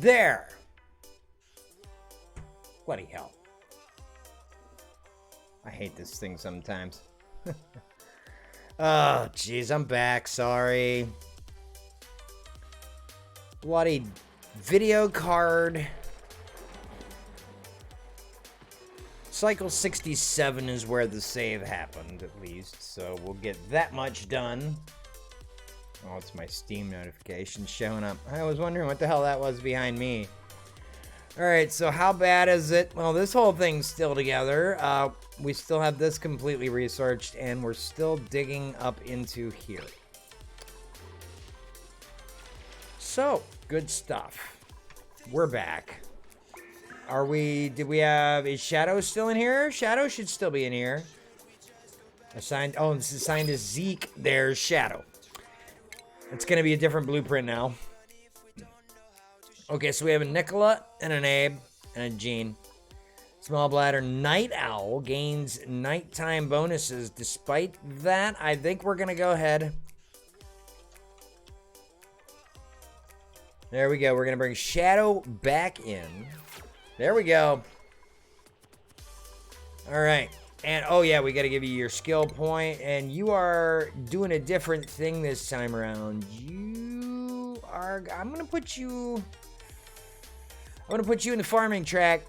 There. Bloody hell. I hate this thing sometimes. Oh, jeez, I'm back. Sorry. Bloody video card. Cycle 67 is where the save happened, at least. So we'll get that much done. Oh, it's my Steam notification showing up. I was wondering what the hell that was behind me. Alright, so how bad is it? Well, this whole thing's still together. We still have this completely researched, and we're still digging up into here. So, good stuff. We're back. Is Shadow still in here? Shadow should still be in here. Assigned, oh, it's assigned to Zeke. There's Shadow. It's going to be a different blueprint now. Okay, so we have a Nicola and an Abe and a Jean. Small bladder Night Owl gains nighttime bonuses. Despite that, I think we're going to go ahead. There we go. We're going to bring Shadow back in. There we go. All right. And, oh, yeah, we got to give you your skill point. And you are doing a different thing this time around. I'm going to put you in the farming track.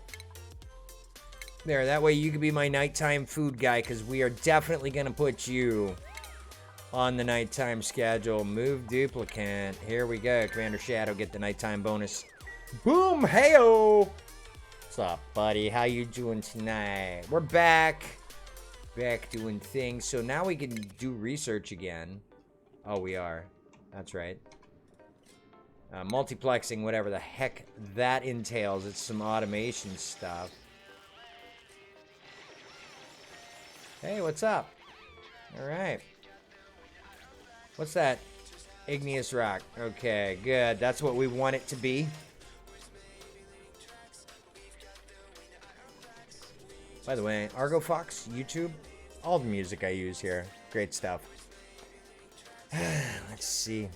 There, that way you can be my nighttime food guy, because we are definitely going to put you on the nighttime schedule. Move duplicant. Here we go. Commander Shadow, get the nighttime bonus. Boom! Hey-o! What's up, buddy? How you doing tonight? We're back. Back doing things. So now we can do research again. Oh, we are. That's right. Multiplexing, whatever the heck that entails. It's some automation stuff. Hey, what's up? All right. What's that? Igneous rock. Okay, good. That's what we want it to be. By the way, Argo Fox, YouTube, all the music I use here. Great stuff. Let's see.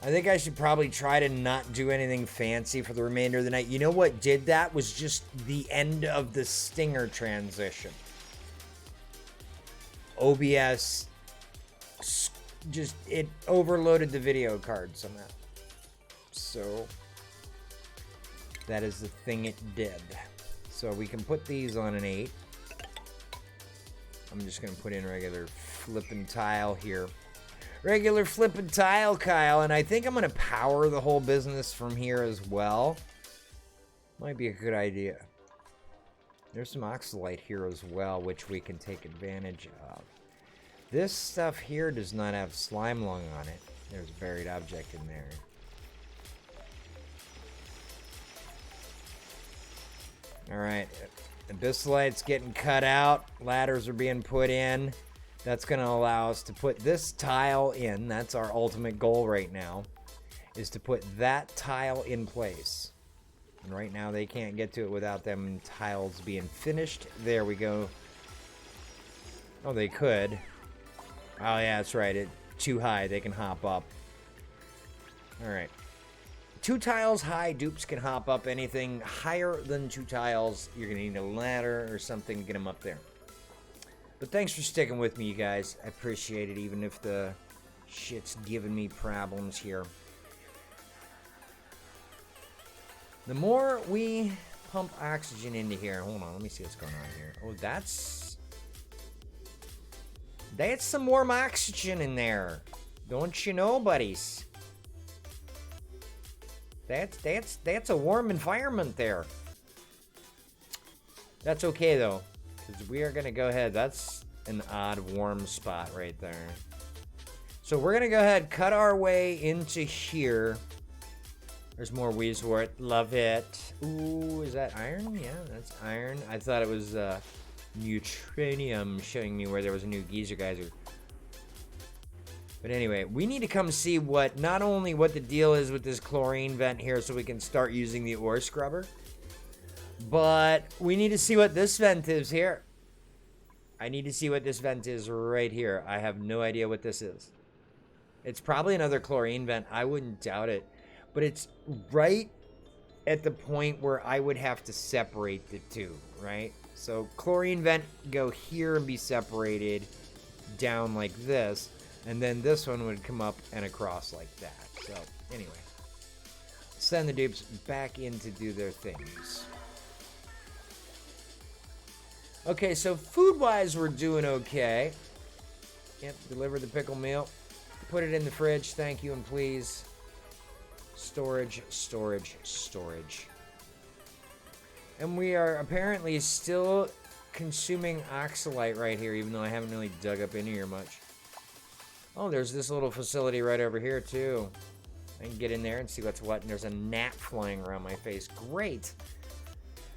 I think I should probably try to not do anything fancy for the remainder of the night. You know what did that was just the end of the Stinger transition. OBS, just, it overloaded the video card somehow. So, that is the thing it did. So we can put these on an 8. I'm just going to put in regular flipping tile here. Regular flipping tile, Kyle. And I think I'm going to power the whole business from here as well. Might be a good idea. There's some oxalite here as well, which we can take advantage of. This stuff here does not have slime lung on it. There's a buried object in there. Alright, abyssalite's getting cut out. Ladders are being put in. That's going to allow us to put this tile in. That's our ultimate goal right now, is to put that tile in place. And right now they can't get to it without them tiles being finished. There we go. Oh, they could. Oh, yeah, that's right. It's too high. They can hop up. Alright. 2 tiles high, dupes can hop up. Anything higher than 2 tiles, you're going to need a ladder or something to get them up there. But thanks for sticking with me, you guys. I appreciate it, even if the shit's giving me problems here. The more we pump oxygen into here... Hold on, let me see what's going on here. Oh, that's some warm oxygen in there. Don't you know, buddies? That's a warm environment there. That's okay, though. Because we are going to go ahead. That's an odd warm spot right there. So we're going to go ahead, cut our way into here. There's more Weezwort. Love it. Ooh, is that iron? Yeah, that's iron. I thought it was neutronium showing me where there was a new geyser geyser. But anyway, we need to come see not only what the deal is with this chlorine vent here so we can start using the ore scrubber, but we need to see what this vent is here. I need to see what this vent is right here. I have no idea what this is. It's probably another chlorine vent. I wouldn't doubt it. but it's right at the point where I would have to separate the two, right? So chlorine vent go here and be separated down like this, and then this one would come up and across like that. So anyway, send the dupes back in to do their things. Okay, so food-wise, we're doing okay. Yep, deliver the pickle meal. Put it in the fridge, thank you and please. Storage, storage, storage. And we are apparently still consuming oxalite right here, even though I haven't really dug up in here much. Oh, there's this little facility right over here, too. I can get in there and see what's what, and there's a gnat flying around my face. Great!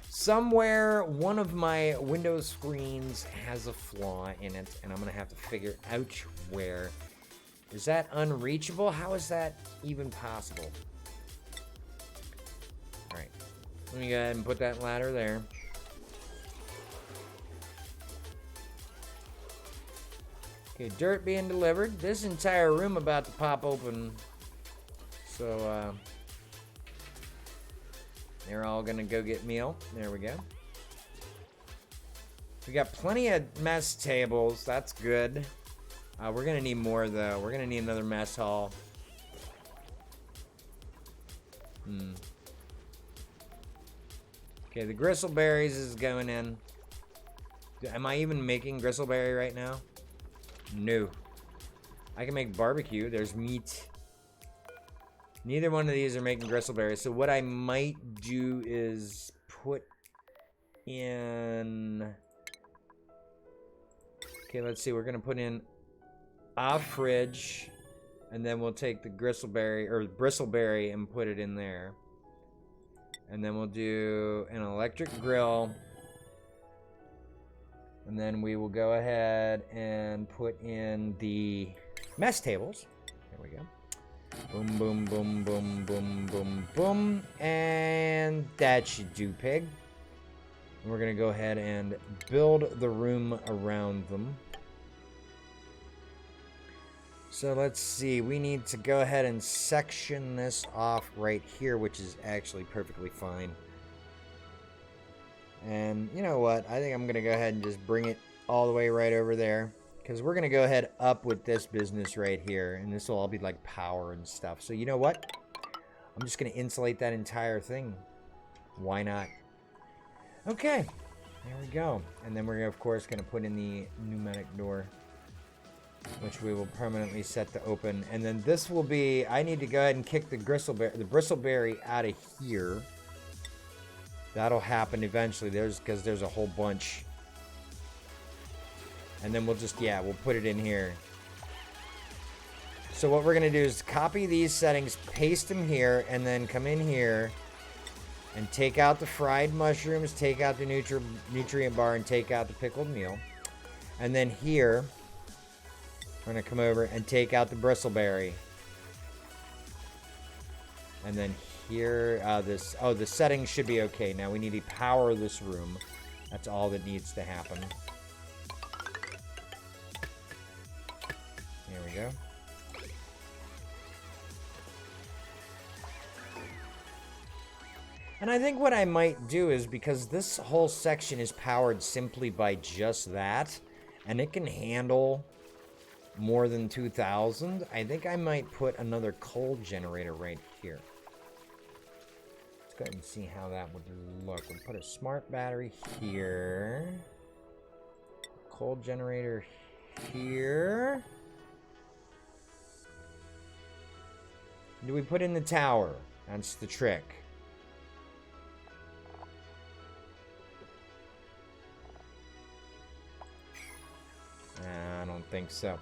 Somewhere, one of my Windows screens has a flaw in it, and I'm going to have to figure out where. Is that unreachable? How is that even possible? Alright. Let me go ahead and put that ladder there. Okay, dirt being delivered. This entire room about to pop open. So, they're all gonna go get meal. There we go. We got plenty of mess tables. That's good. We're gonna need more, though. We're gonna need another mess hall. Okay, the gristleberries is going in. Am I even making gristleberry right now? No. I can make barbecue. There's meat. Neither one of these are making gristleberries. So what I might do is put in... Okay, let's see. We're going to put in a fridge. And then we'll take the gristleberry, or bristleberry, and put it in there. And then we'll do an electric grill. And then we will go ahead and put in the mess tables. There we go. Boom, boom, boom, boom, boom, boom, boom. And that should do, pig. And we're going to go ahead and build the room around them. So let's see. We need to go ahead and section this off right here, which is actually perfectly fine. And you know what? I think I'm going to go ahead and just bring it all the way right over there. Because we're going to go ahead up with this business right here. And this will all be like power and stuff. So you know what? I'm just going to insulate that entire thing. Why not? Okay. There we go. And then we're, of course, going to put in the pneumatic door. Which we will permanently set to open. And then this will be... I need to go ahead and kick the bristleberry out of here. That'll happen eventually. Because there's a whole bunch. And then we'll just, we'll put it in here. So what we're going to do is copy these settings, paste them here, and then come in here and take out the fried mushrooms, take out the nutrient bar, and take out the pickled meal. And then here, we're going to come over and take out the bristleberry. And then here, the settings should be okay. Now we need to power this room. That's all that needs to happen. There we go. And I think what I might do is, because this whole section is powered simply by just that, and it can handle more than 2,000, I think I might put another coal generator right here. Let's go ahead and see how that would look. We'll put a smart battery here. Coal generator here. Do we put in the tower? That's the trick. I don't think so.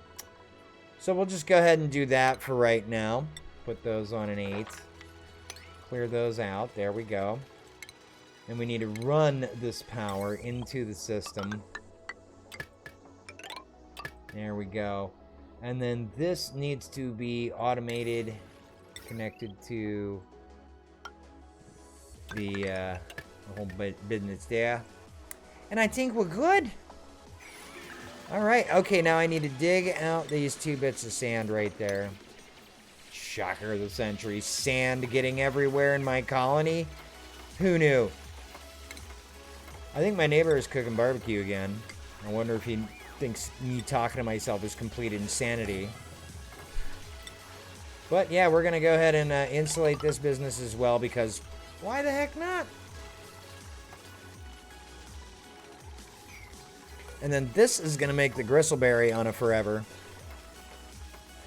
So we'll just go ahead and do that for right now. Put those on an 8. Clear those out. There we go. And we need to run this power into the system. There we go. And then this needs to be automated, connected to the whole business there. And I think we're good. All right. Okay, now I need to dig out these 2 bits of sand right there. Shocker of the century. Sand getting everywhere in my colony. Who knew? I think my neighbor is cooking barbecue again. I wonder if he thinks me talking to myself is complete insanity. But yeah, we're going to go ahead and insulate this business as well, because why the heck not? And then this is going to make the gristleberry on a forever.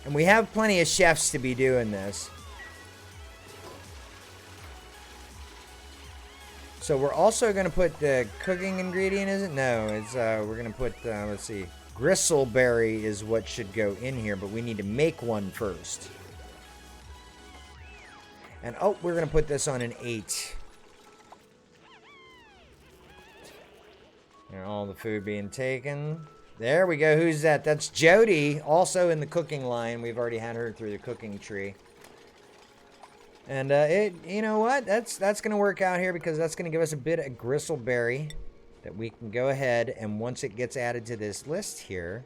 And we have plenty of chefs to be doing this. So we're also going to put the cooking ingredient, is it? No, it's we're going to put, let's see. Gristleberry is what should go in here, but we need to make one first. And oh, we're going to put this on an 8. And all the food being taken. There we go. Who's that? That's Jody, also in the cooking line. We've already had her through the cooking tree. And you know what? That's going to work out here, because that's going to give us a bit of gristleberry that we can go ahead, and once it gets added to this list here.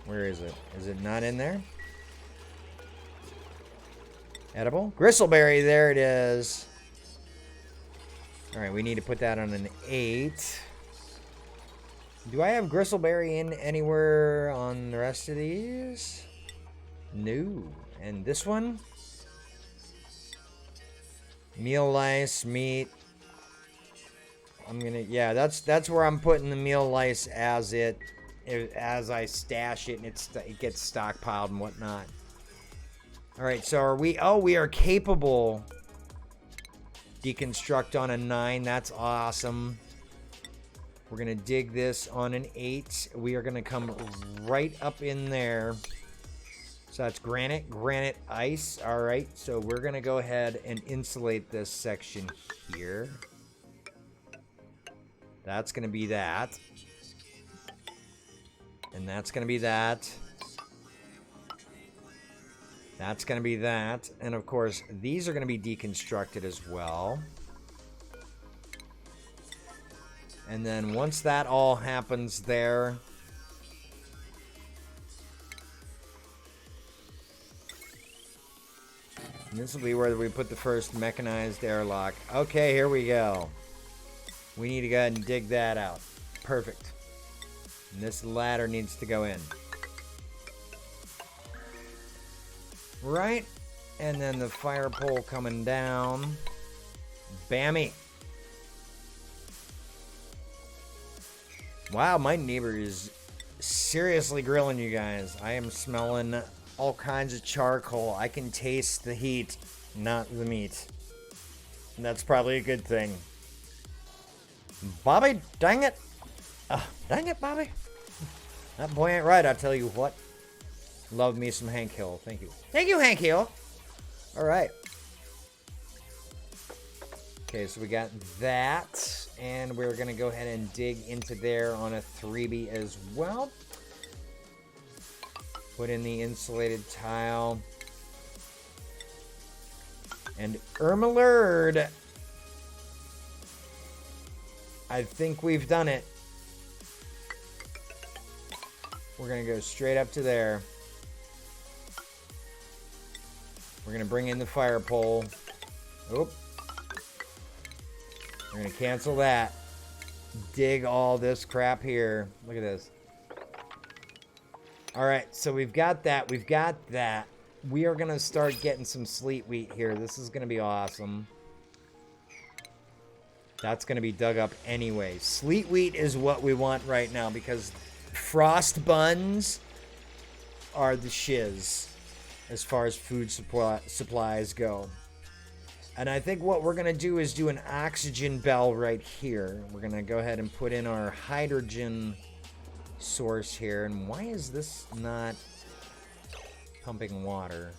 Where is it? Is it not in there? Edible? Gristleberry, there it is. All right, we need to put that on an 8. Do I have gristleberry in anywhere on the rest of these? No. And this one? Meal lice, meat. I'm gonna, yeah, that's where I'm putting the meal lice as I stash it and it gets stockpiled and whatnot. All right, so are we? Oh, we are capable. Deconstruct on a 9. That's awesome. We're gonna dig this on an 8. We are gonna come right up in there. So that's granite, ice. All right, so we're gonna go ahead and insulate this section here. That's gonna be that. And that's gonna be that. That's gonna be that. And of course, these are gonna be deconstructed as well. And then once that all happens there, and this will be where we put the first mechanized airlock. Okay, here we go. We need to go ahead and dig that out. Perfect. And this ladder needs to go in. Right. And then the fire pole coming down. Bammy. Wow, my neighbor is seriously grilling you guys. I am smelling all kinds of charcoal. I can taste the heat, not the meat. And that's probably a good thing. Bobby, dang it. Dang it, Bobby. That boy ain't right, I tell you what. Love me some Hank Hill. Thank you. Thank you, Hank Hill. All right. Okay, so we got that. And we're going to go ahead and dig into there on a 3B as well. Put in the insulated tile. And Ermelerd. I think we've done it. We're going to go straight up to there. We're going to bring in the fire pole. Oop. We're going to cancel that. Dig all this crap here. Look at this. All right, so we've got that. We've got that. We are going to start getting some sleet wheat here. This is going to be awesome. That's going to be dug up anyway. Sleet wheat is what we want right now, because frost buns are the shiz as far as food supplies go. And I think what we're going to do is do an oxygen bell right here. We're going to go ahead and put in our hydrogen source here. And why is this not pumping water?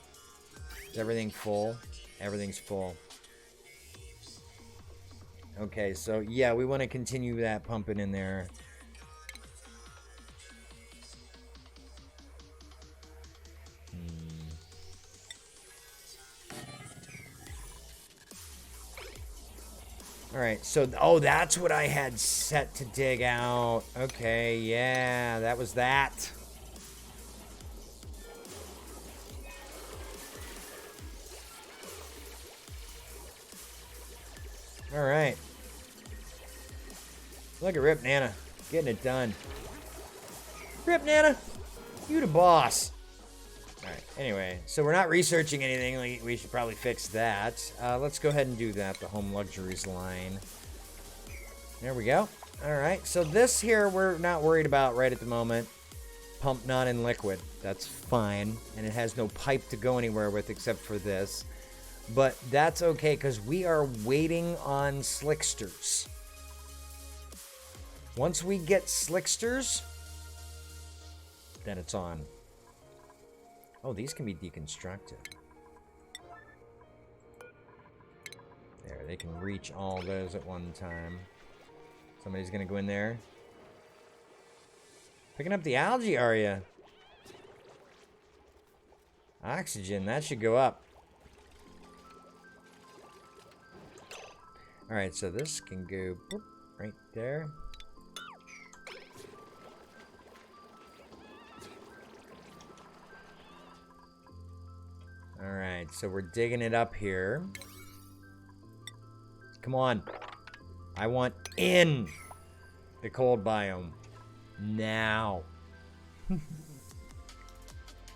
Is everything full? Everything's full. Okay, so yeah, we want to continue that pumping in there. All right, so, oh, that's what I had set to dig out. Okay, yeah, that was that. All right. Look at Rip Nana getting it done. Rip Nana, you the boss. All right. Anyway, so we're not researching anything. We should probably fix that. Let's go ahead and do that. The home luxuries line. There we go. All right. So this here we're not worried about right at the moment. Pump not in liquid. That's fine. And it has no pipe to go anywhere with except for this. But that's okay because we are waiting on slicksters. Once we get slicksters, then it's on. Oh, these can be deconstructed. There, they can reach all those at one time. Somebody's gonna go in there. Picking up the algae, are you? Oxygen, that should go up. Alright, so this can go boop, right there. Alright, so we're digging it up here. Come on. I want in the cold biome. Now.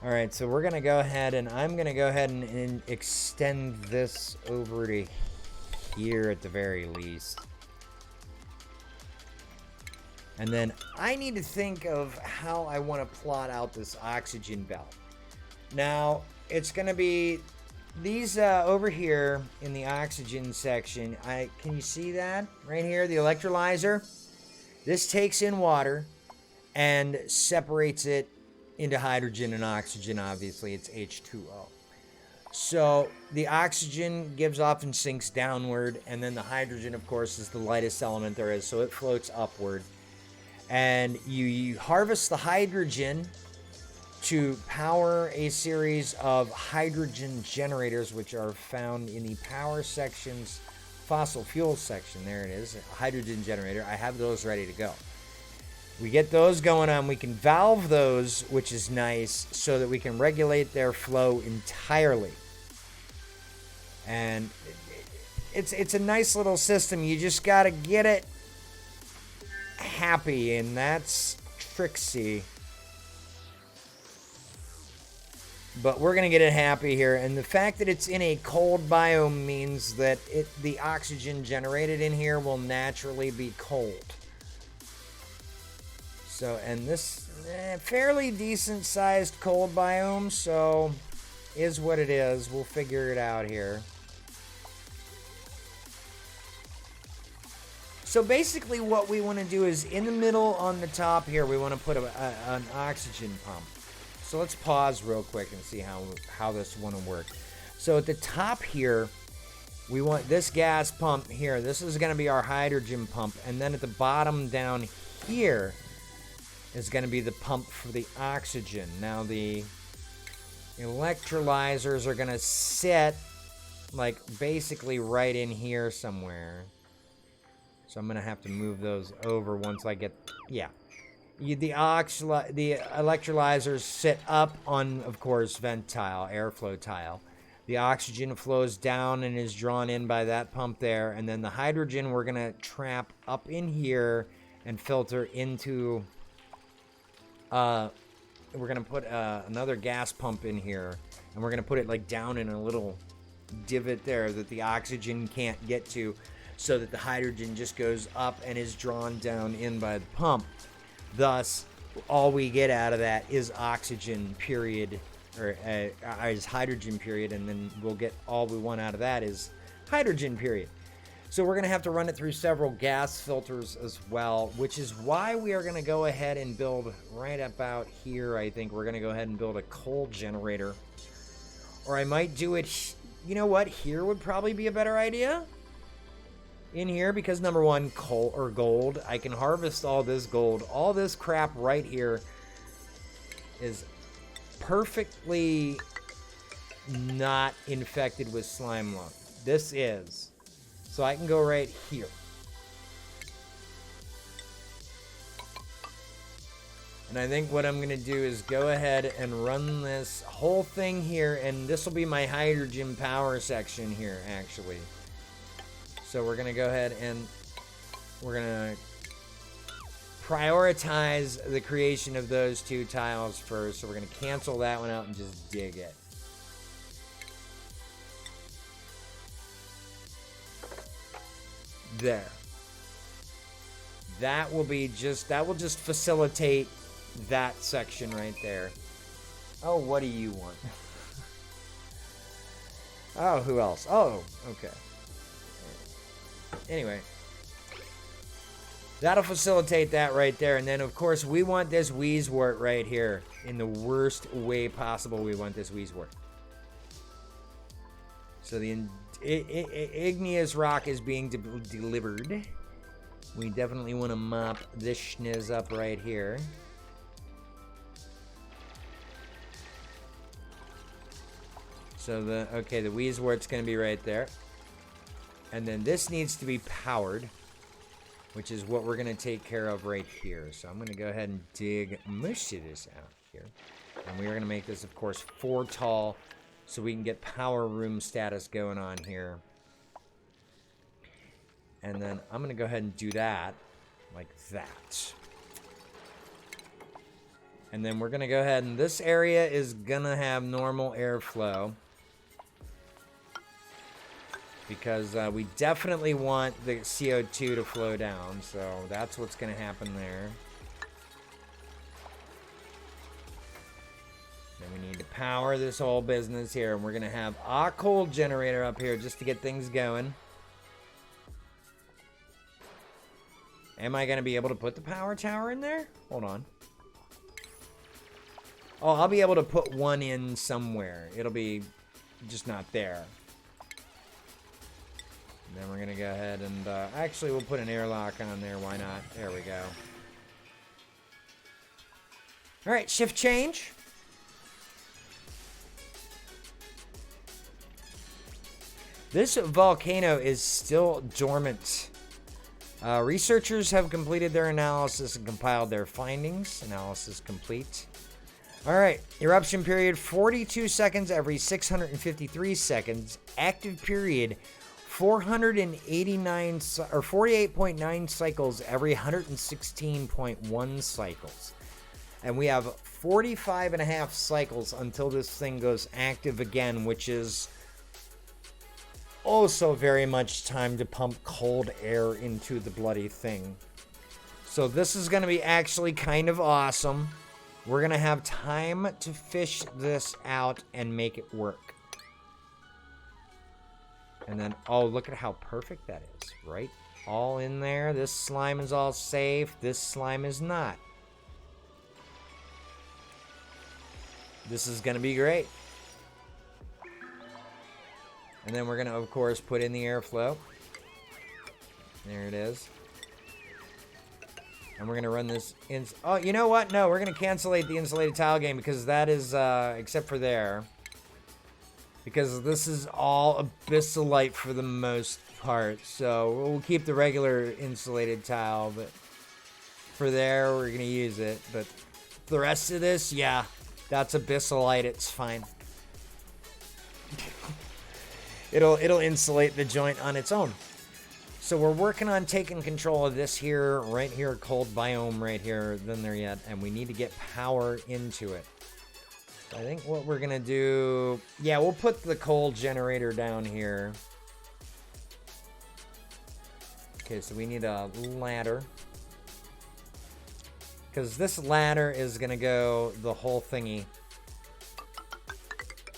Alright, so we're going to go ahead and I'm going to go ahead and extend this over to here at the very least. And then I need to think of how I want to plot out this oxygen belt. Now, it's going to be these over here in the oxygen section. Can you see that right here? The electrolyzer. This takes in water and separates it into hydrogen and oxygen. Obviously, it's H2O. So the oxygen gives off and sinks downward, and then the hydrogen, of course, is the lightest element there is, so it floats upward. And you harvest the hydrogen to power a series of hydrogen generators, which are found in the power section's fossil fuel section. There it is, a hydrogen generator. I have those ready to go. We get those going on. We can valve those, which is nice, so that we can regulate their flow entirely. And it's a nice little system. You just got to get it happy, and that's tricksy. But we're going to get it happy here. And the fact that it's in a cold biome means that the oxygen generated in here will naturally be cold. So, and this fairly decent sized cold biome, so is what it is. We'll figure it out here. So basically what we want to do is in the middle on the top here, we want to put an oxygen pump. So let's pause real quick and see how this one will work. So at the top here, we want this gas pump here. This is going to be our hydrogen pump. And then at the bottom down here is going to be the pump for the oxygen. Now the electrolyzers are going to sit like basically right in here somewhere. So I'm going to have to move those over once I get, yeah. The electrolyzers sit up on, of course, vent tile, airflow tile. The oxygen flows down and is drawn in by that pump there. And then the hydrogen we're going to trap up in here and filter into, we're going to put another gas pump in here. And we're going to put it like down in a little divot there that the oxygen can't get to, so that the hydrogen just goes up and is drawn down in by the pump. Thus, all we get out of that is oxygen, period, or is hydrogen, period, and then we'll get all we want out of that is hydrogen, period. So we're going to have to run it through several gas filters as well, which is why we are going to go ahead and build right about here. I think we're going to go ahead and build a coal generator. Or I might do it, you know what, here would probably be a better idea. In here, because number one, coal or gold. I can harvest all this gold. All this crap right here is perfectly not infected with slime lung. This is. So I can go right here. And I think what I'm going to do is go ahead and run this whole thing here. And this will be my hydrogen power section here, actually. So we're gonna go ahead and we're gonna prioritize the creation of those 2 tiles first. So we're gonna cancel that one out and just dig it. There. That will just facilitate that section right there. Oh, what do you want? Oh, who else? Oh, okay. Anyway. That'll facilitate that right there. And then, of course, we want this Wheezewort right here. In the worst way possible, we want this Wheezewort. So the igneous rock is being delivered. We definitely want to mop this schniz up right here. So the Wheezewort's going to be right there. And then this needs to be powered, which is what we're going to take care of right here. So I'm going to go ahead and dig most of this out here. And we're going to make this, of course, 4 tall so we can get power room status going on here. And then I'm going to go ahead and do that like that. And then we're going to go ahead and this area is going to have normal airflow. Because we definitely want the CO2 to flow down. So that's what's going to happen there. Then we need to power this whole business here. And we're going to have a cold generator up here just to get things going. Am I going to be able to put the power tower in there? Hold on. Oh, I'll be able to put one in somewhere. It'll be just not there. And then we're going to go ahead and... actually, we'll put an airlock on there. Why not? There we go. All right, shift change. This volcano is still dormant. Researchers have completed their analysis and compiled their findings. Analysis complete. All right, eruption period 42 seconds every 653 seconds. Active period 489 or 48.9 cycles every 116.1 cycles. And we have 45 and a half cycles until this thing goes active again, which is also very much time to pump cold air into the bloody thing. So this is going to be actually kind of awesome. We're going to have time to fish this out and make it work. And then, oh, look at how perfect that is, right? All in there. This slime is all safe. This slime is not. This is going to be great. And then we're going to, of course, put in the airflow. There it is. And we're going to run this in... Oh, you know what? No, we're going to cancellate the insulated tile game because that is, except for there. Because this is all abyssalite for the most part. So we'll keep the regular insulated tile, but for there, we're going to use it. But the rest of this, yeah, that's abyssalite. It's fine. It'll insulate the joint on its own. So we're working on taking control of this here, right here, cold biome right here. Then there yet, and we need to get power into it. So I think what we're gonna do, yeah, we'll put the coal generator down here. Okay, so we need a ladder. Because this ladder is gonna go the whole thingy.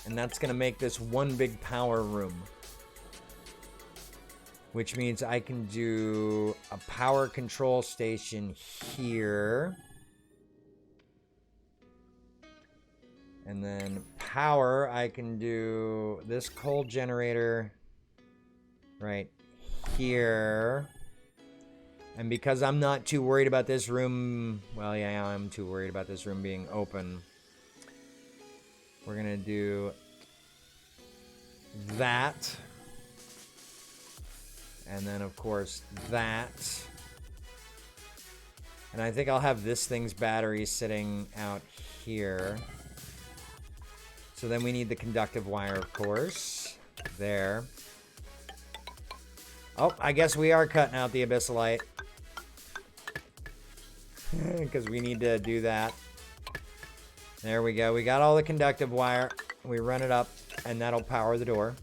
And that's gonna make this one big power room. Which means I can do a power control station here. And then power, I can do this coal generator right here. And because I'm not too worried about this room, well, yeah, I'm too worried about this room being open. We're gonna do that. And then, of course, that. And I think I'll have this thing's battery sitting out here. So then we need the conductive wire, of course. There. Oh, I guess we are cutting out the abyssalite. Because we need to do that. There we go. We got all the conductive wire. We run it up, and that'll power the door.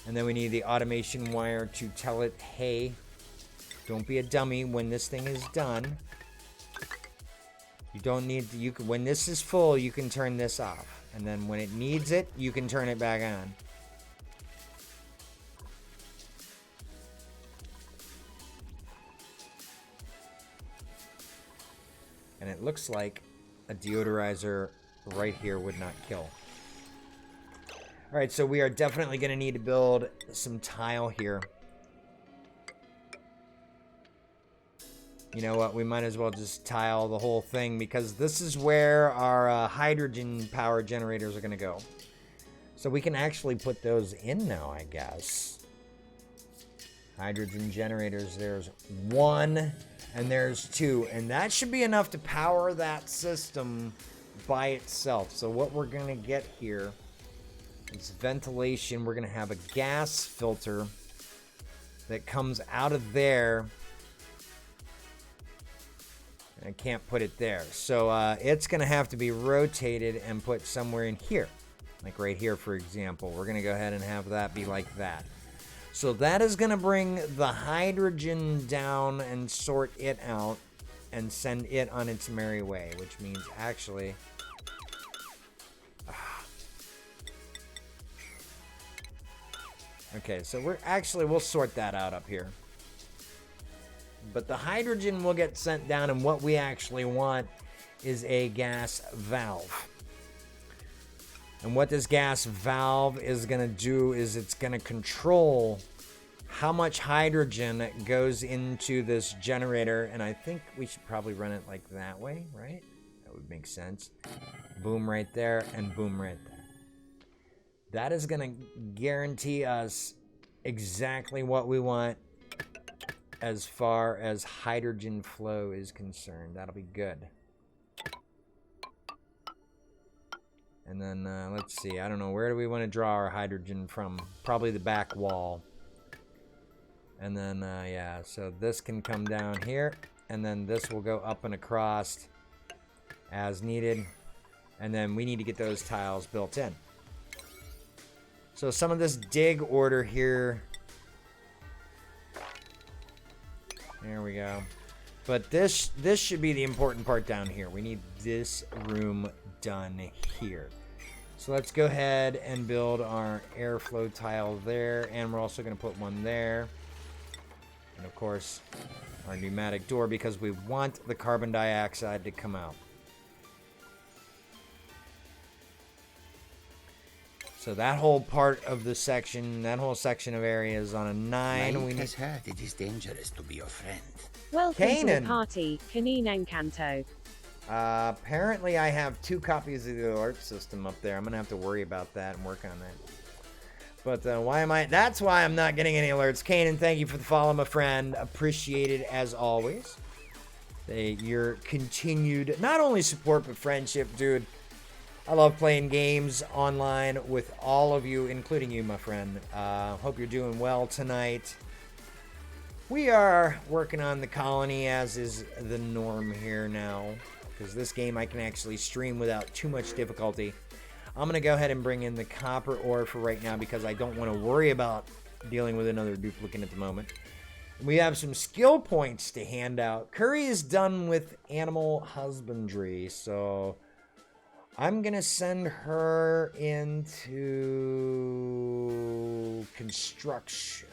And then we need the automation wire to tell it, hey, don't be a dummy when this thing is done. You don't need to, when this is full, you can turn this off. And then when it needs it, you can turn it back on. And it looks like a deodorizer right here would not kill. Alright, so we are definitely going to need to build some tile here. You know what? We might as well just tile the whole thing because this is where our hydrogen power generators are going to go. So we can actually put those in now, I guess. Hydrogen generators. There's 1 and there's 2. And that should be enough to power that system by itself. So what we're going to get here is ventilation. We're going to have a gas filter that comes out of there. I can't put it there. So it's going to have to be rotated and put somewhere in here. Like right here, for example. We're going to go ahead and have that be like that. So that is going to bring the hydrogen down and sort it out and send it on its merry way. Which means actually... Okay, so we'll sort that out up here. But the hydrogen will get sent down, and what we actually want is a gas valve. And what this gas valve is going to do is it's going to control how much hydrogen goes into this generator. And I think we should probably run it like that way, right? That would make sense. Boom right there, and boom right there. That is going to guarantee us exactly what we want as far as hydrogen flow is concerned. That'll be good. And then, let's see. I don't know. Where do we want to draw our hydrogen from? Probably the back wall. And then, yeah. So this can come down here. And then this will go up and across as needed. And then we need to get those tiles built in. So some of this dig order here... There we go. But this should be the important part down here. We need this room done here. So let's go ahead and build our airflow tile there. And we're also going to put one there. And of course, our pneumatic door because we want the carbon dioxide to come out. So that whole part of the section, that whole section of area is on a 9. Mike has heard it is dangerous to be your friend. Welcome Kanan. to the party, Canine Encanto. Apparently I have 2 copies of the alert system up there. I'm going to have to worry about that and work on that. But that's why I'm not getting any alerts. Kanan, thank you for the follow, my friend. Appreciated as always. Your continued, not only support, but friendship, dude. I love playing games online with all of you, including you, my friend. Hope you're doing well tonight. We are working on the colony, as is the norm here now. Because this game I can actually stream without too much difficulty. I'm going to go ahead and bring in the copper ore for right now because I don't want to worry about dealing with another duplicate at the moment. We have some skill points to hand out. Curry is done with animal husbandry, so... I'm going to send her into construction.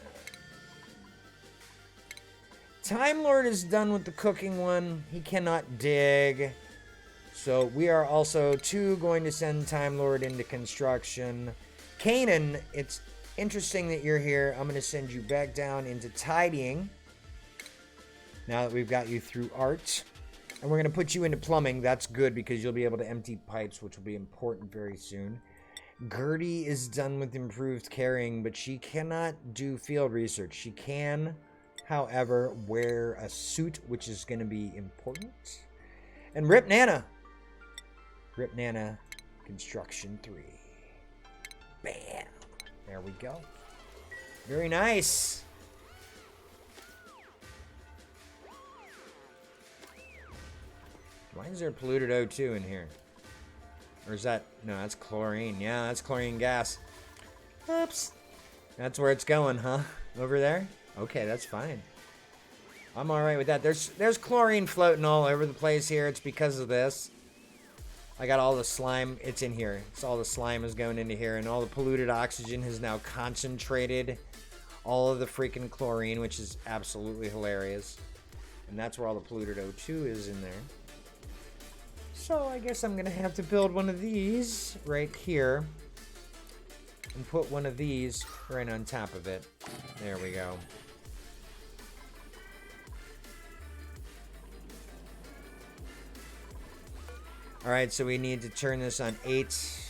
Time Lord is done with the cooking one. He cannot dig. So we are also, too, going to send Time Lord into construction. Kanan, it's interesting that you're here. I'm going to send you back down into tidying. Now that we've got you through art. And we're going to put you into plumbing. That's good because you'll be able to empty pipes, which will be important very soon. Gertie is done with improved carrying, but she cannot do field research. She can, however, wear a suit, which is going to be important. And Rip Nana. Rip Nana, construction 3. Bam. There we go. Very nice. Why is there polluted O2 in here? Or is that... No, that's chlorine. Yeah, that's chlorine gas. Oops. That's where it's going, huh? Over there? Okay, that's fine. I'm alright with that. There's chlorine floating all over the place here. It's because of this. I got all the slime. It's in here. It's all the slime is going into here. And all the polluted oxygen has now concentrated all of the freaking chlorine, which is absolutely hilarious. And that's where all the polluted O2 is in there. So I guess I'm going to have to build one of these right here. And put one of these right on top of it. There we go. Alright, so we need to turn this on 8.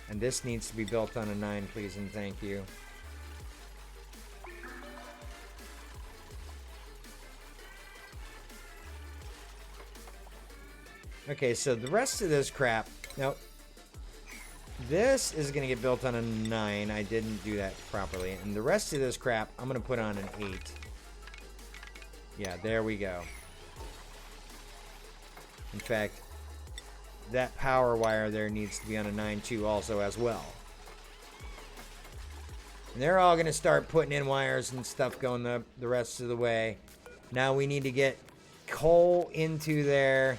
And this needs to be built on a 9, please and thank you. Okay, so the rest of this crap... Nope. This is going to get built on a 9. I didn't do that properly. And the rest of this crap, I'm going to put on an 8. Yeah, there we go. In fact, that power wire there needs to be on a 9 too also as well. And they're all going to start putting in wires and stuff going the rest of the way. Now we need to get coal into there.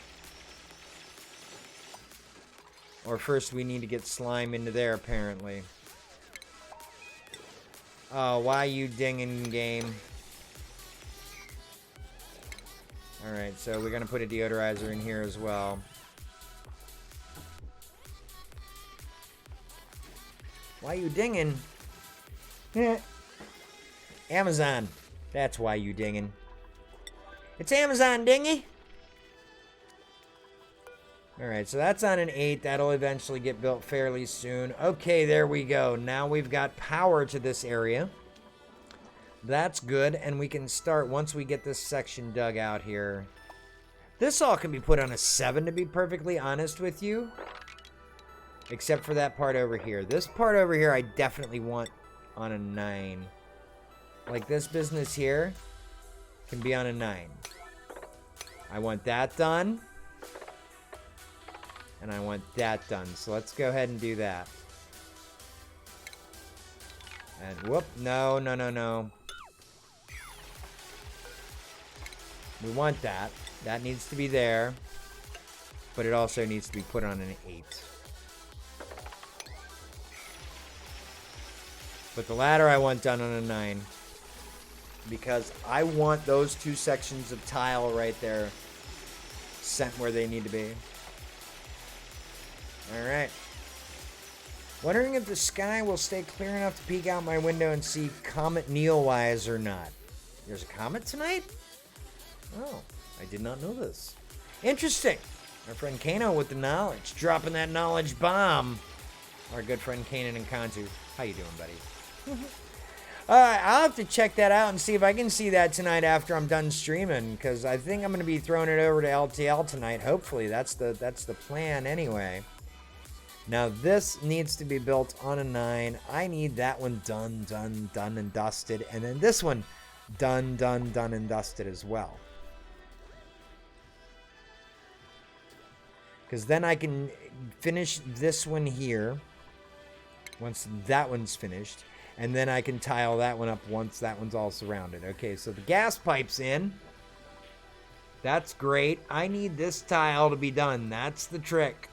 Or first we need to get slime into there apparently. Oh, why you dinging game? Alright, so we're going to put a deodorizer in here as well. Why you dinging? Amazon. That's why you dinging. It's Amazon, dingy! Alright, so that's on an 8. That'll eventually get built fairly soon. Okay, there we go. Now we've got power to this area. That's good, and we can start once we get this section dug out here. This all can be put on a 7, to be perfectly honest with you. Except for that part over here. This part over here I definitely want on a 9. Like this business here can be on a 9. I want that done. And I want that done. So let's go ahead and do that. And whoop, no, no, no, no. We want that. That needs to be there. But it also needs to be put on an 8. But the ladder I want done on a 9. Because I want those 2 sections of tile right there sent where they need to be. Alright. Wondering if the sky will stay clear enough to peek out my window and see Comet Neowise or not. There's a comet tonight? Oh, I did not know this. Interesting. Our friend Kano with the knowledge. Dropping that knowledge bomb. Our good friend Kanan and Kantu. How you doing, buddy? I'll have to check that out and see if I can see that tonight after I'm done streaming. Because I think I'm going to be throwing it over to LTL tonight. Hopefully, that's the plan anyway. Now, this needs to be built on a 9. I need that one done, and dusted. And then this one done, and dusted as well. Because then I can finish this one here. Once that one's finished. And then I can tile that one up once that one's all surrounded. Okay, so the gas pipe's in. That's great. I need this tile to be done. That's the trick.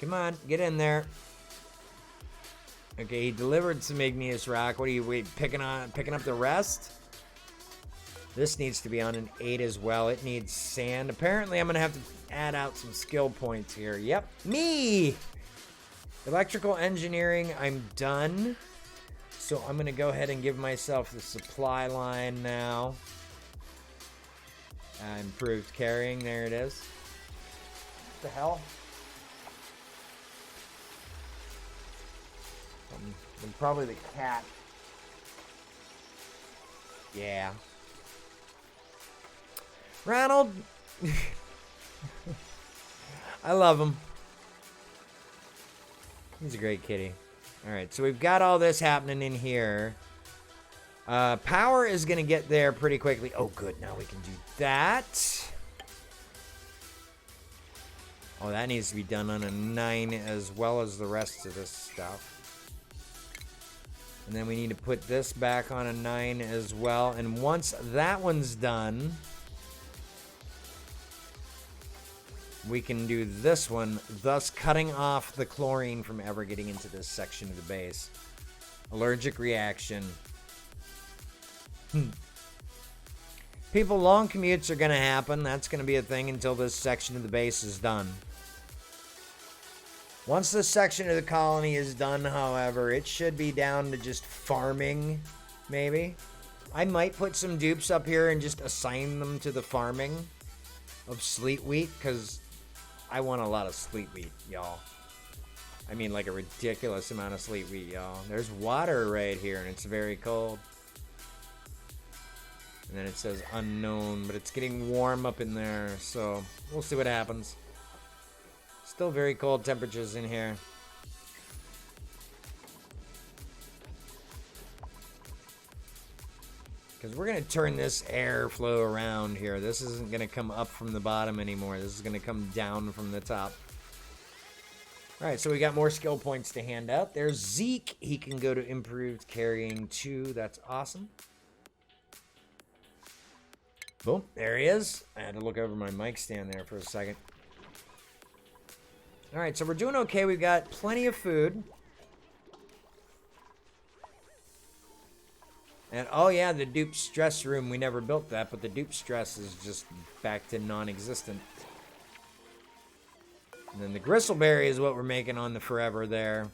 Come on, get in there. Okay, he delivered some igneous rock. What are you picking up the rest? This needs to be on an 8 as well. It needs sand. Apparently, I'm going to have to add out some skill points here. Yep, me! Electrical engineering, I'm done. So I'm going to go ahead and give myself the supply line now. Improved carrying, there it is. What the hell? Probably the cat. Yeah. Ronald. I love him. He's a great kitty. All right, so we've got all this happening in here. Power is going to get there pretty quickly. Oh, good. Now we can do that. Oh, that needs to be done on a 9 as well as the rest of this stuff. And then we need to put this back on a 9 as well. And once that one's done, we can do this one, thus cutting off the chlorine from ever getting into this section of the base. Allergic reaction. People, long commutes are going to happen. That's going to be a thing until this section of the base is done. Once this section of the colony is done, however, it should be down to just farming, maybe. I might put some dupes up here and just assign them to the farming of sleet wheat, because I want a lot of sleet wheat, y'all. I mean, like a ridiculous amount of sleet wheat, y'all. There's water right here, and it's very cold. And then it says unknown, but it's getting warm up in there, so we'll see what happens. Still very cold temperatures in here. Because we're going to turn this airflow around here. This isn't going to come up from the bottom anymore. This is going to come down from the top. Alright, so we got more skill points to hand out. There's Zeke. He can go to improved carrying 2. That's awesome. Boom, there he is. I had to look over my mic stand there for a second. Alright, so we're doing okay. We've got plenty of food. And, oh yeah, the dupe stress room. We never built that, but the dupe stress is just back to non-existent. And then the gristleberry is what we're making on the forever there.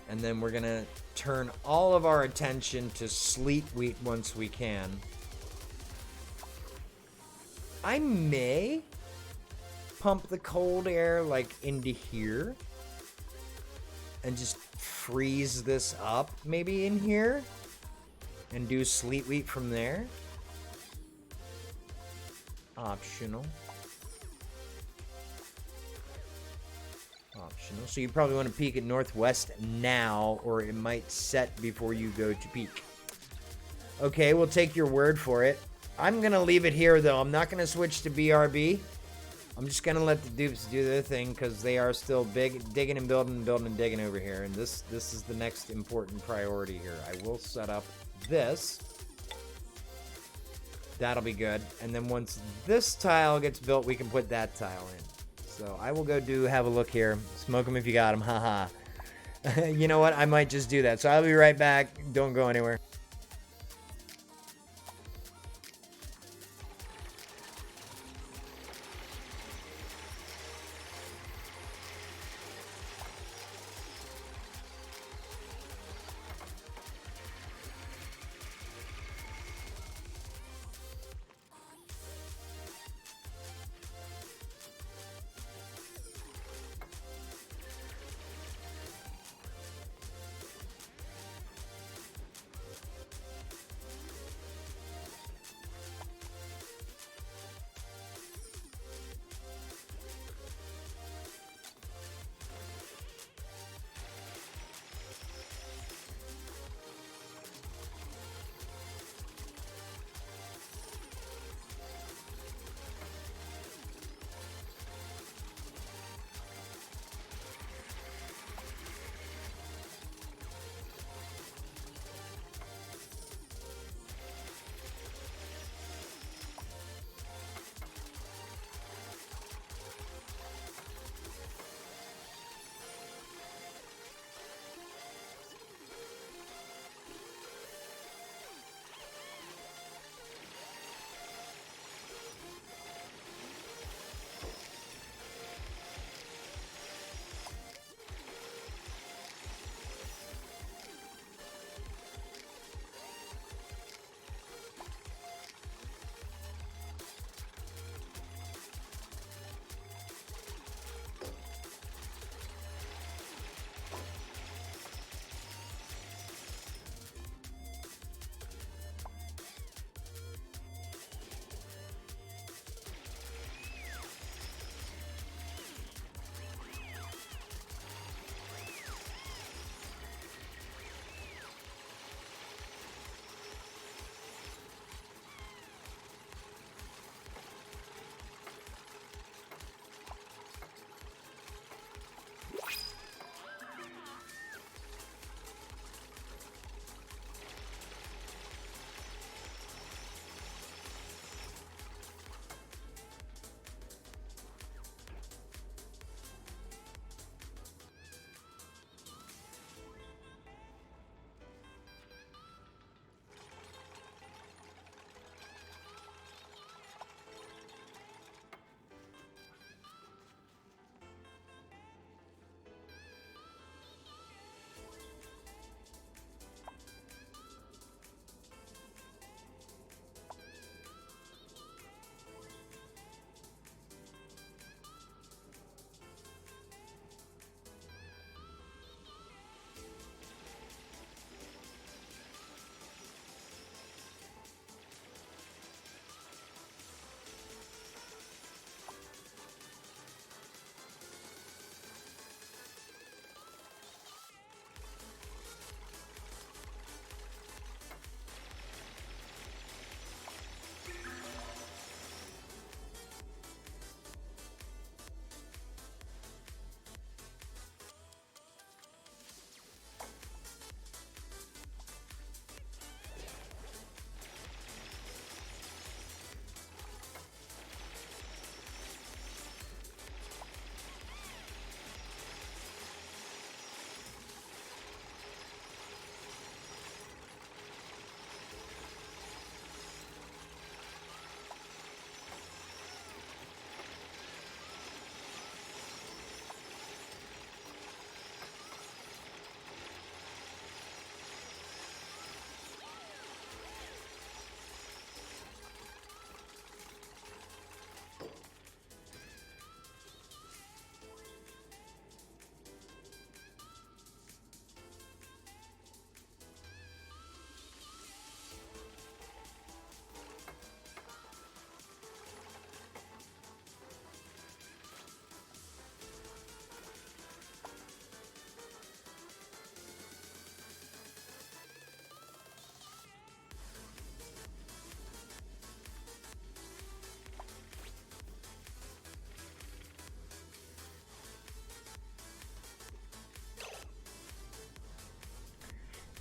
And then we're going to turn all of our attention to sleet wheat once we can. I may pump the cold air like into here and just freeze this up maybe in here and do sleet wheat from there. Optional. Optional. So you probably want to peek at northwest now, or it might set before you go to peak. Okay, we'll take your word for it. I'm going to leave it here, though. I'm not going to switch to BRB. I'm just going to let the dupes do their thing, because they are still digging and building and digging over here. And this is the next important priority here. I will set up this. That'll be good. And then once this tile gets built, we can put that tile in. So I will go have a look here. Smoke them if you got them. Haha. You know what? I might just do that. So I'll be right back. Don't go anywhere.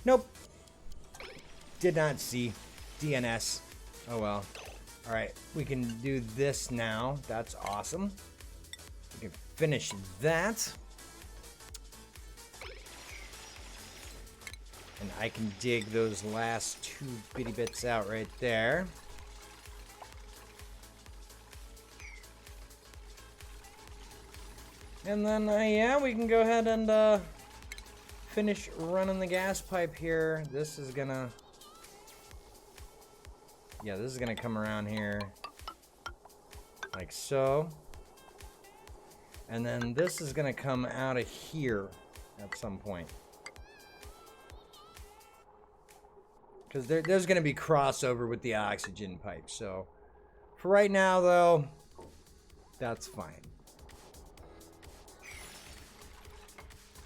Nope. Did not see. DNS. Oh well. Alright, we can do this now. That's awesome. We can finish that. And I can dig those last 2 bitty bits out right there. And then, yeah, we can go ahead and finish running the gas pipe here. This is gonna... Yeah, this is gonna come around here. Like so. And then this is gonna come out of here at some point. Because there's gonna be crossover with the oxygen pipe. So, for right now, though, that's fine.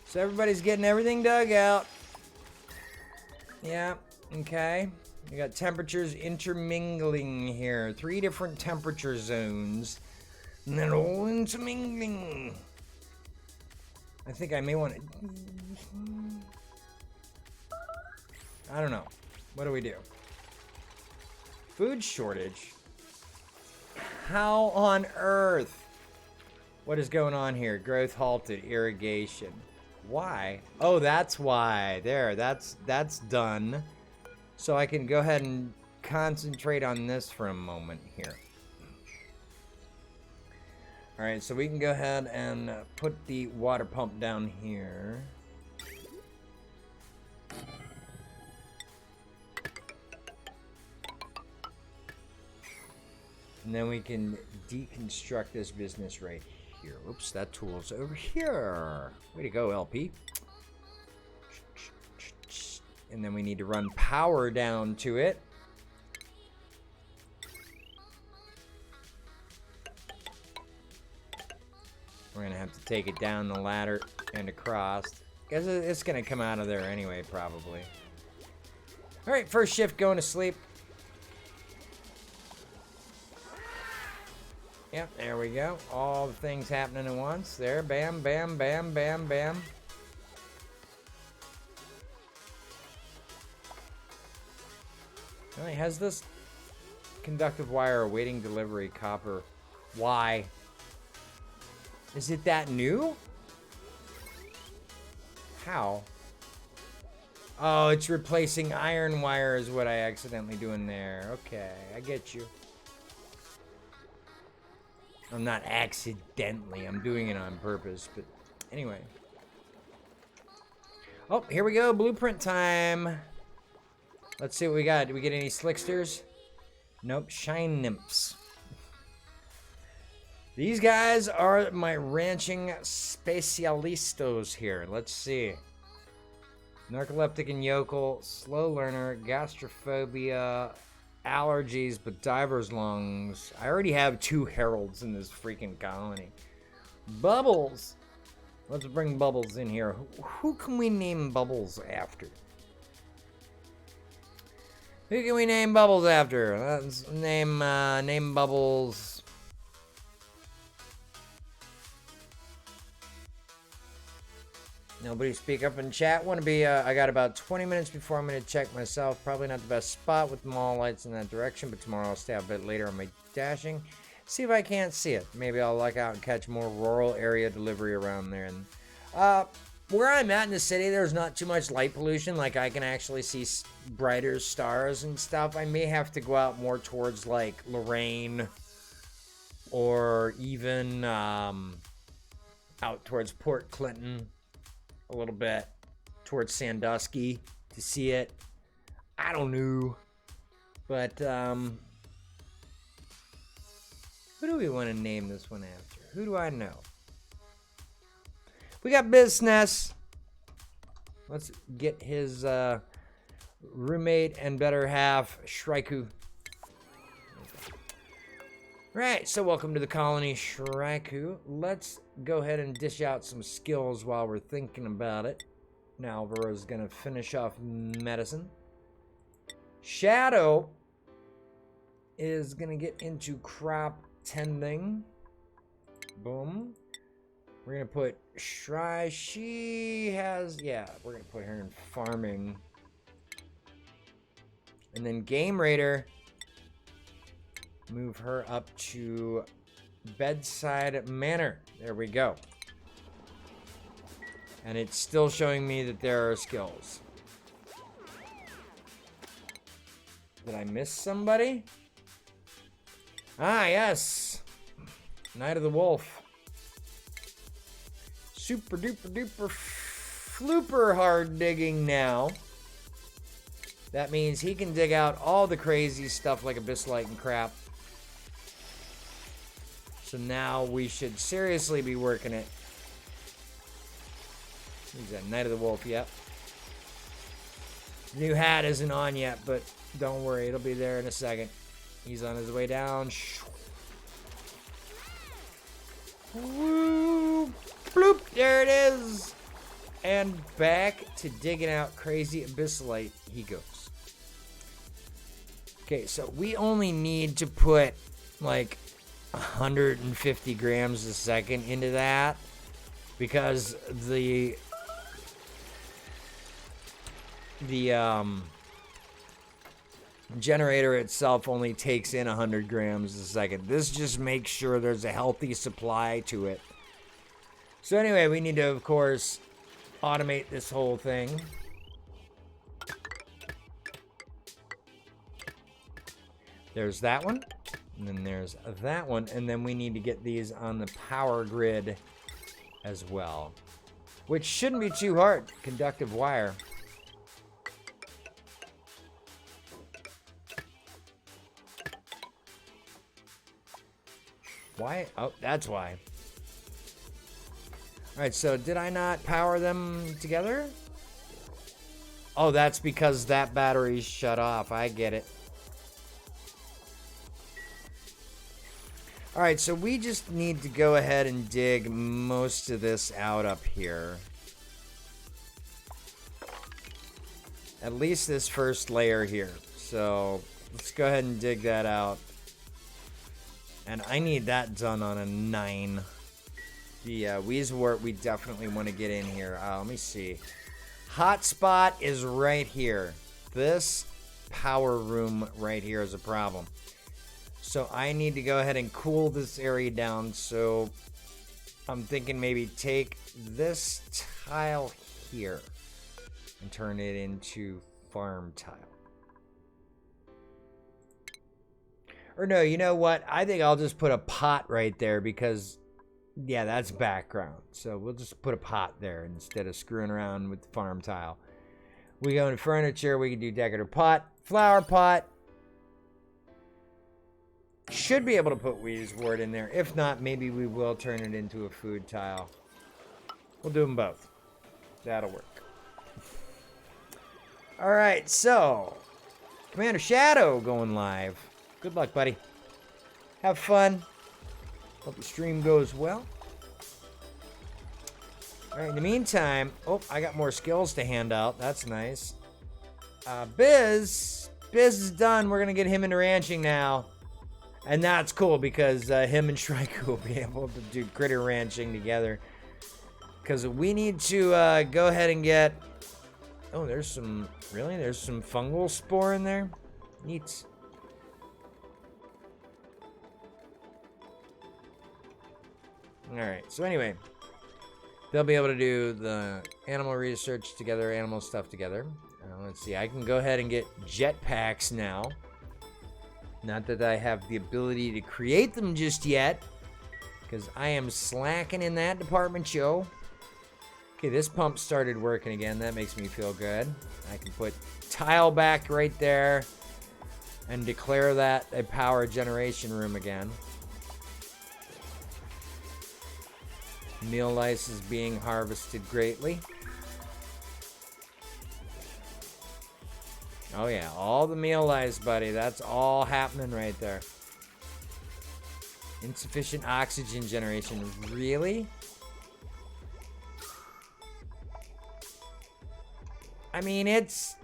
So everybody's getting everything dug out. Yeah, okay. We got temperatures intermingling here. 3 different temperature zones. And they're all intermingling. I think I may want to... I don't know. What do we do? Food shortage? How on earth? What is going on here? Growth halted. Irrigation. Why? Oh, that's why. There, that's done. So I can go ahead and concentrate on this for a moment here. Alright, so we can go ahead and put the water pump down here. And then we can deconstruct this business right here. Oops, that tool's over here. Way to go, LP. And then we need to run power down to it. We're gonna have to take it down the ladder and across. Guess it's gonna come out of there anyway, probably. Alright, first shift going to sleep. Yep, there we go. All the things happening at once. There, bam, bam, bam, bam, bam. Really, has this conductive wire awaiting delivery copper? Why? Is it that new? How? Oh, it's replacing iron wire is what I accidentally doing there. Okay, I get you. I'm not accidentally. I'm doing it on purpose, but anyway. Oh, here we go. Blueprint time. Let's see what we got. Do we get any slicksters? Nope. Shine nymphs. These guys are my ranching specialistos here. Let's see. Narcoleptic and yokel, slow learner, gastrophobia, allergies, but diver's lungs. I already have 2 heralds in this freaking colony. Bubbles. Let's bring Bubbles in here. Who can we name Bubbles after? Who can we name Bubbles after? Let's name Bubbles. Nobody speak up in chat. Want to be? I got about 20 minutes before I'm going to check myself. Probably not the best spot with mall lights in that direction, but tomorrow I'll stay a bit later on my dashing. See if I can't see it. Maybe I'll luck out and catch more rural area delivery around there. And where I'm at in the city, there's not too much light pollution. Like I can actually see brighter stars and stuff. I may have to go out more towards like Lorraine, or even out towards Port Clinton. A little bit towards Sandusky to see it. I don't know. But, who do we want to name this one after? Who do I know? We got Business. Let's get his roommate and better half, Shraiku. Right, so welcome to the colony, Shraiku. Let's go ahead and dish out some skills while we're thinking about it. Now Alvaro's gonna finish off medicine. Shadow is gonna get into crop tending. Boom. We're gonna put Shry. She has, yeah, we're gonna put her in farming. And then Game Raider, move her up to Bedside Manor. There we go. And it's still showing me that there are skills. Did I miss somebody? Ah, yes. Night of the Wolf. Super duper duper flooper hard digging now. That means he can dig out all the crazy stuff like abyssite and crap. So now we should seriously be working it. He's at Night of the Wolf, yep. New hat isn't on yet, but don't worry, it'll be there in a second. He's on his way down. Woo! Bloop! There it is! And back to digging out crazy abyssite he goes. Okay, so we only need to put like 150 grams a second into that because the generator itself only takes in 100 grams a second. This just makes sure there's a healthy supply to it. So anyway, we need to, of course, automate this whole thing. There's that one, and then there's that one, and then we need to get these on the power grid as well, which shouldn't be too hard. Conductive wire. Why? Oh, that's why. All right, so did I not power them together? Oh, that's because that battery's shut off. I get it. All right, so we just need to go ahead and dig most of this out up here. At least this first layer here. So let's go ahead and dig that out. And I need that done on a 9. The Weezewort we definitely want to get in here. Let me see. Hotspot is right here. This power room right here is a problem. So I need to go ahead and cool this area down. So I'm thinking maybe take this tile here and turn it into farm tile. Or no, you know what? I think I'll just put a pot right there because, yeah, that's background. So we'll just put a pot there instead of screwing around with the farm tile. We go into furniture. We can do decorative pot, flower pot. Should be able to put Weezewort in there. If not, maybe we will turn it into a food tile. We'll do them both. That'll work. All right, so Commander Shadow going live. Good luck, buddy. Have fun. Hope the stream goes well. All right, in the meantime, oh, I got more skills to hand out. That's nice. Biz is done. We're going to get him into ranching now. And that's cool because him and Shrike will be able to do critter ranching together. Because we need to go ahead and get... Oh, there's some... Really? There's some fungal spore in there? Neat. Alright, so anyway. They'll be able to do the animal research together, animal stuff together. Let's see, I can go ahead and get jetpacks now. Not that I have the ability to create them just yet. Because I am slacking in that department, yo. Okay, this pump started working again. That makes me feel good. I can put tile back right there. And declare that a power generation room again. Meal lice is being harvested greatly. Oh yeah, all the meal lice, buddy. That's all happening right there. Insufficient oxygen generation. Really? I mean, it's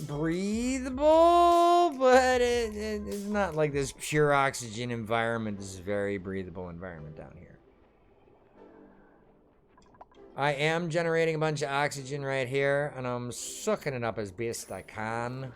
breathable, but it's not like this pure oxygen environment. This is a very breathable environment down here. I am generating a bunch of oxygen right here, and I'm sucking it up as best I can.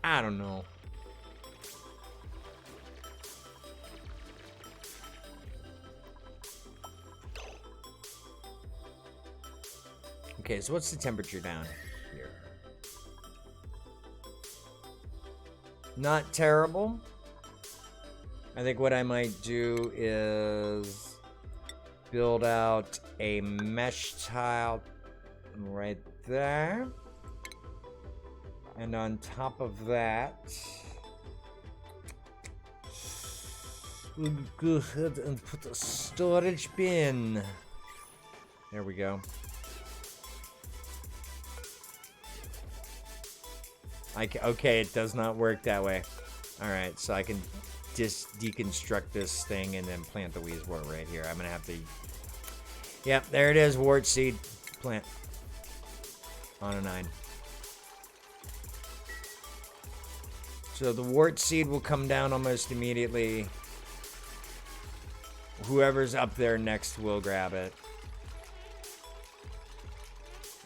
I don't know. Okay, so what's the temperature down here? Not terrible. I think what I might do is build out a mesh tile right there. And on top of that, we'll go ahead and put a storage bin. There we go. Okay, it does not work that way. Alright, so I can just deconstruct this thing and then plant the Weezewort right here. I'm gonna have to... Yep, there it is, wart seed. Plant. On a 9. So the wart seed will come down almost immediately. Whoever's up there next will grab it.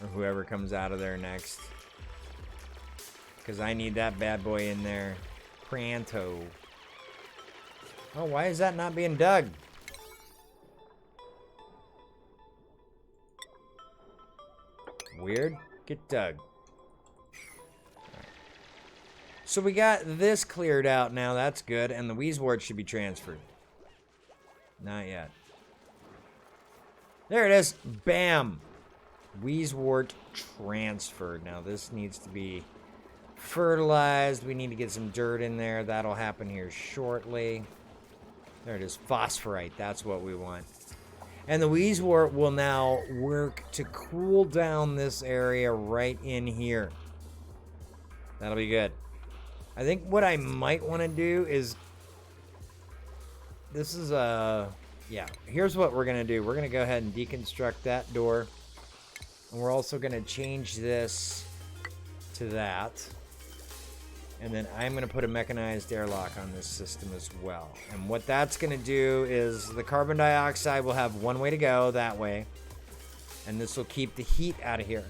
Or whoever comes out of there next. Because I need that bad boy in there. Pranto. Oh, why is that not being dug? Weird. Get dug. Right. So we got this cleared out now. That's good. And the Weezewort should be transferred. Not yet. There it is. Bam. Weezewort transferred. Now this needs to be fertilized. We need to get some dirt in there. That'll happen here shortly. There it is. Phosphorite. That's what we want. And the Weezewort will now work to cool down this area right in here. That'll be good. I think what I might want to do is... This is a... Yeah, here's what we're going to do. We're going to go ahead and deconstruct that door. And we're also going to change this to that. And then I'm going to put a mechanized airlock on this system as well. And what that's going to do is the carbon dioxide will have one way to go, that way. And this will keep the heat out of here.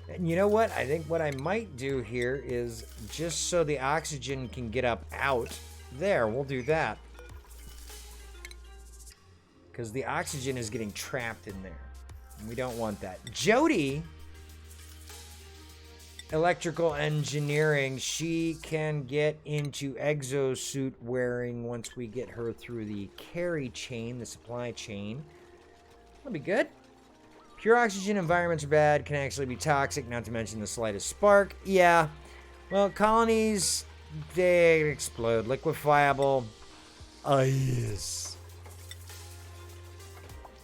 And you know what? I think what I might do here is just so the oxygen can get up out. There, we'll do that. Because the oxygen is getting trapped in there. And we don't want that. Jody... Electrical engineering, she can get into exosuit wearing once we get her through the carry chain, the supply chain. That'll be good. Pure oxygen environments are bad, can actually be toxic, not to mention the slightest spark. Yeah. Well, colonies, they explode. Liquefiable. Oh, yes.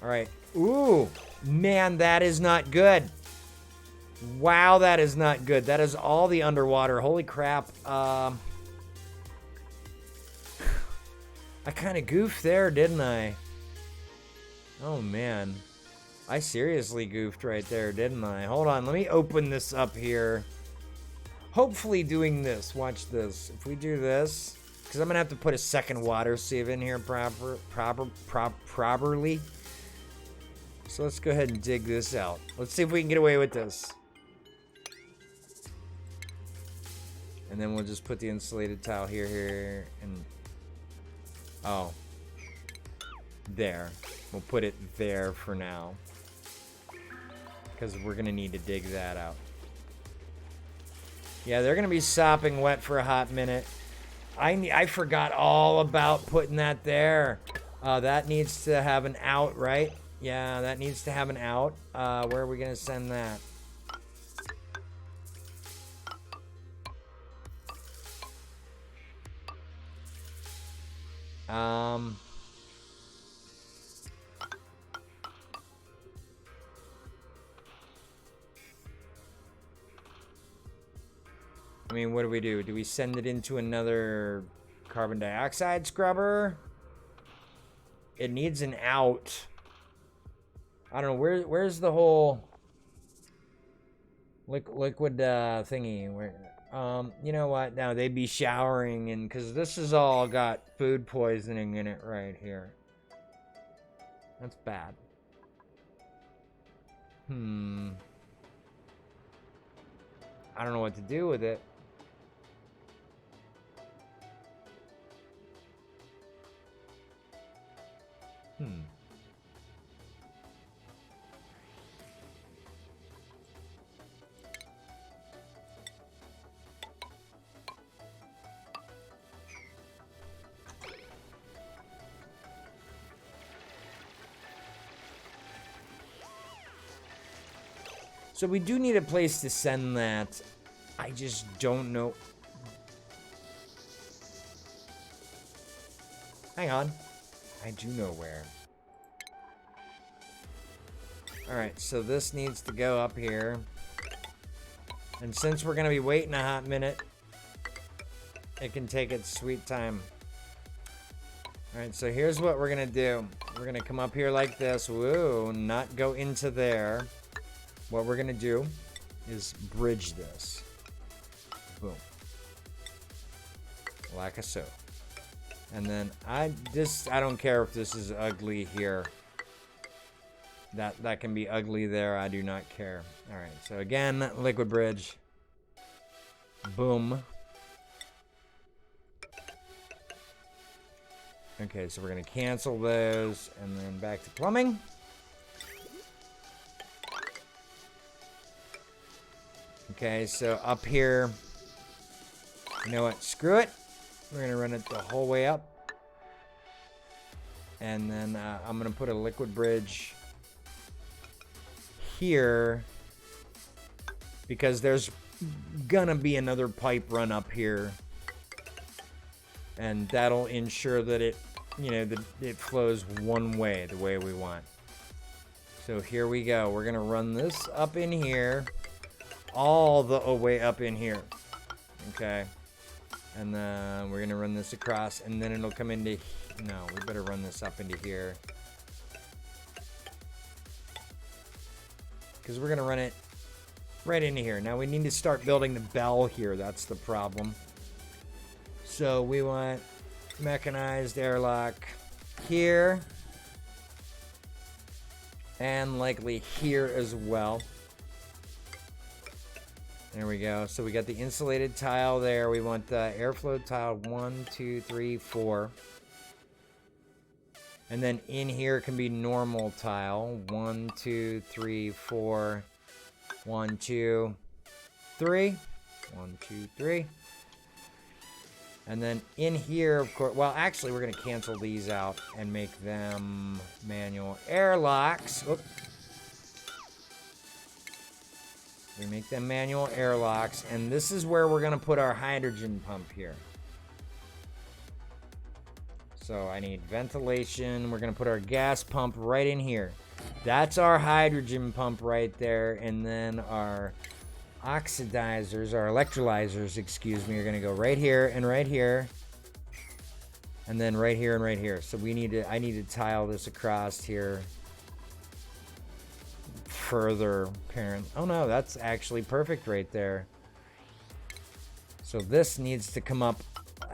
Alright. Ooh. Man, that is not good. Wow, that is not good. That is all the underwater. Holy crap. I kind of goofed there, didn't I? Oh, man. I seriously goofed right there, didn't I? Hold on. Let me open this up here. Hopefully doing this. Watch this. If we do this... Because I'm going to have to put a second water sieve in here properly. So let's go ahead and dig this out. Let's see if we can get away with this. And then we'll just put the insulated tile here, and... Oh. There. We'll put it there for now. Because we're going to need to dig that out. Yeah, they're going to be sopping wet for a hot minute. I forgot all about putting that there. That needs to have an out, right? Yeah, that needs to have an out. Where are we going to send that? I mean, what do we do? Do we send it into another carbon dioxide scrubber? It needs an out. I don't know, where's the whole liquid thingy? Where, you know what? Now they'd be showering, and because this has all got food poisoning in it right here. That's bad. I don't know what to do with it. So we do need a place to send that. I just don't know. Hang on. I do know where. Alright, so this needs to go up here. And since we're going to be waiting a hot minute, it can take its sweet time. Alright, so here's what we're going to do. We're going to come up here like this. Whoa, not go into there. What we're going to do is bridge this. Boom. Like so. And then I don't care if this is ugly here. That can be ugly there. I do not care. All right. So again, liquid bridge. Boom. Okay, so we're going to cancel those and then back to plumbing. Okay, so up here, you know what? Screw it. We're going to run it the whole way up. And then I'm going to put a liquid bridge here because there's going to be another pipe run up here. And that'll ensure that it, that it flows one way, the way we want. So here we go. We're going to run this up in here. All the way up in here. Okay. And then we're going to run this across. And then it'll come into... No, we better run this up into here. Because we're going to run it right into here. Now we need to start building the bell here. That's the problem. So we want mechanized airlock here. And likely here as well. There we go. So we got the insulated tile there. We want the airflow tile 1, 2, 3, 4. And then in here can be normal tile 1, 2, 3, 4. 1, 2, 3. 1, 2, 3. And then in here, of course, well, actually, we're going to cancel these out and make them manual airlocks. Oops. We make them manual airlocks, and this is where we're going to put our hydrogen pump here. So I need ventilation. We're going to put our gas pump right in here. That's our hydrogen pump right there, and then our oxidizers, our electrolyzers, excuse me, are going to go right here and right here. And then right here and right here. So I need to tile this across here. Further parent. Oh no, that's actually perfect right there. So this needs to come up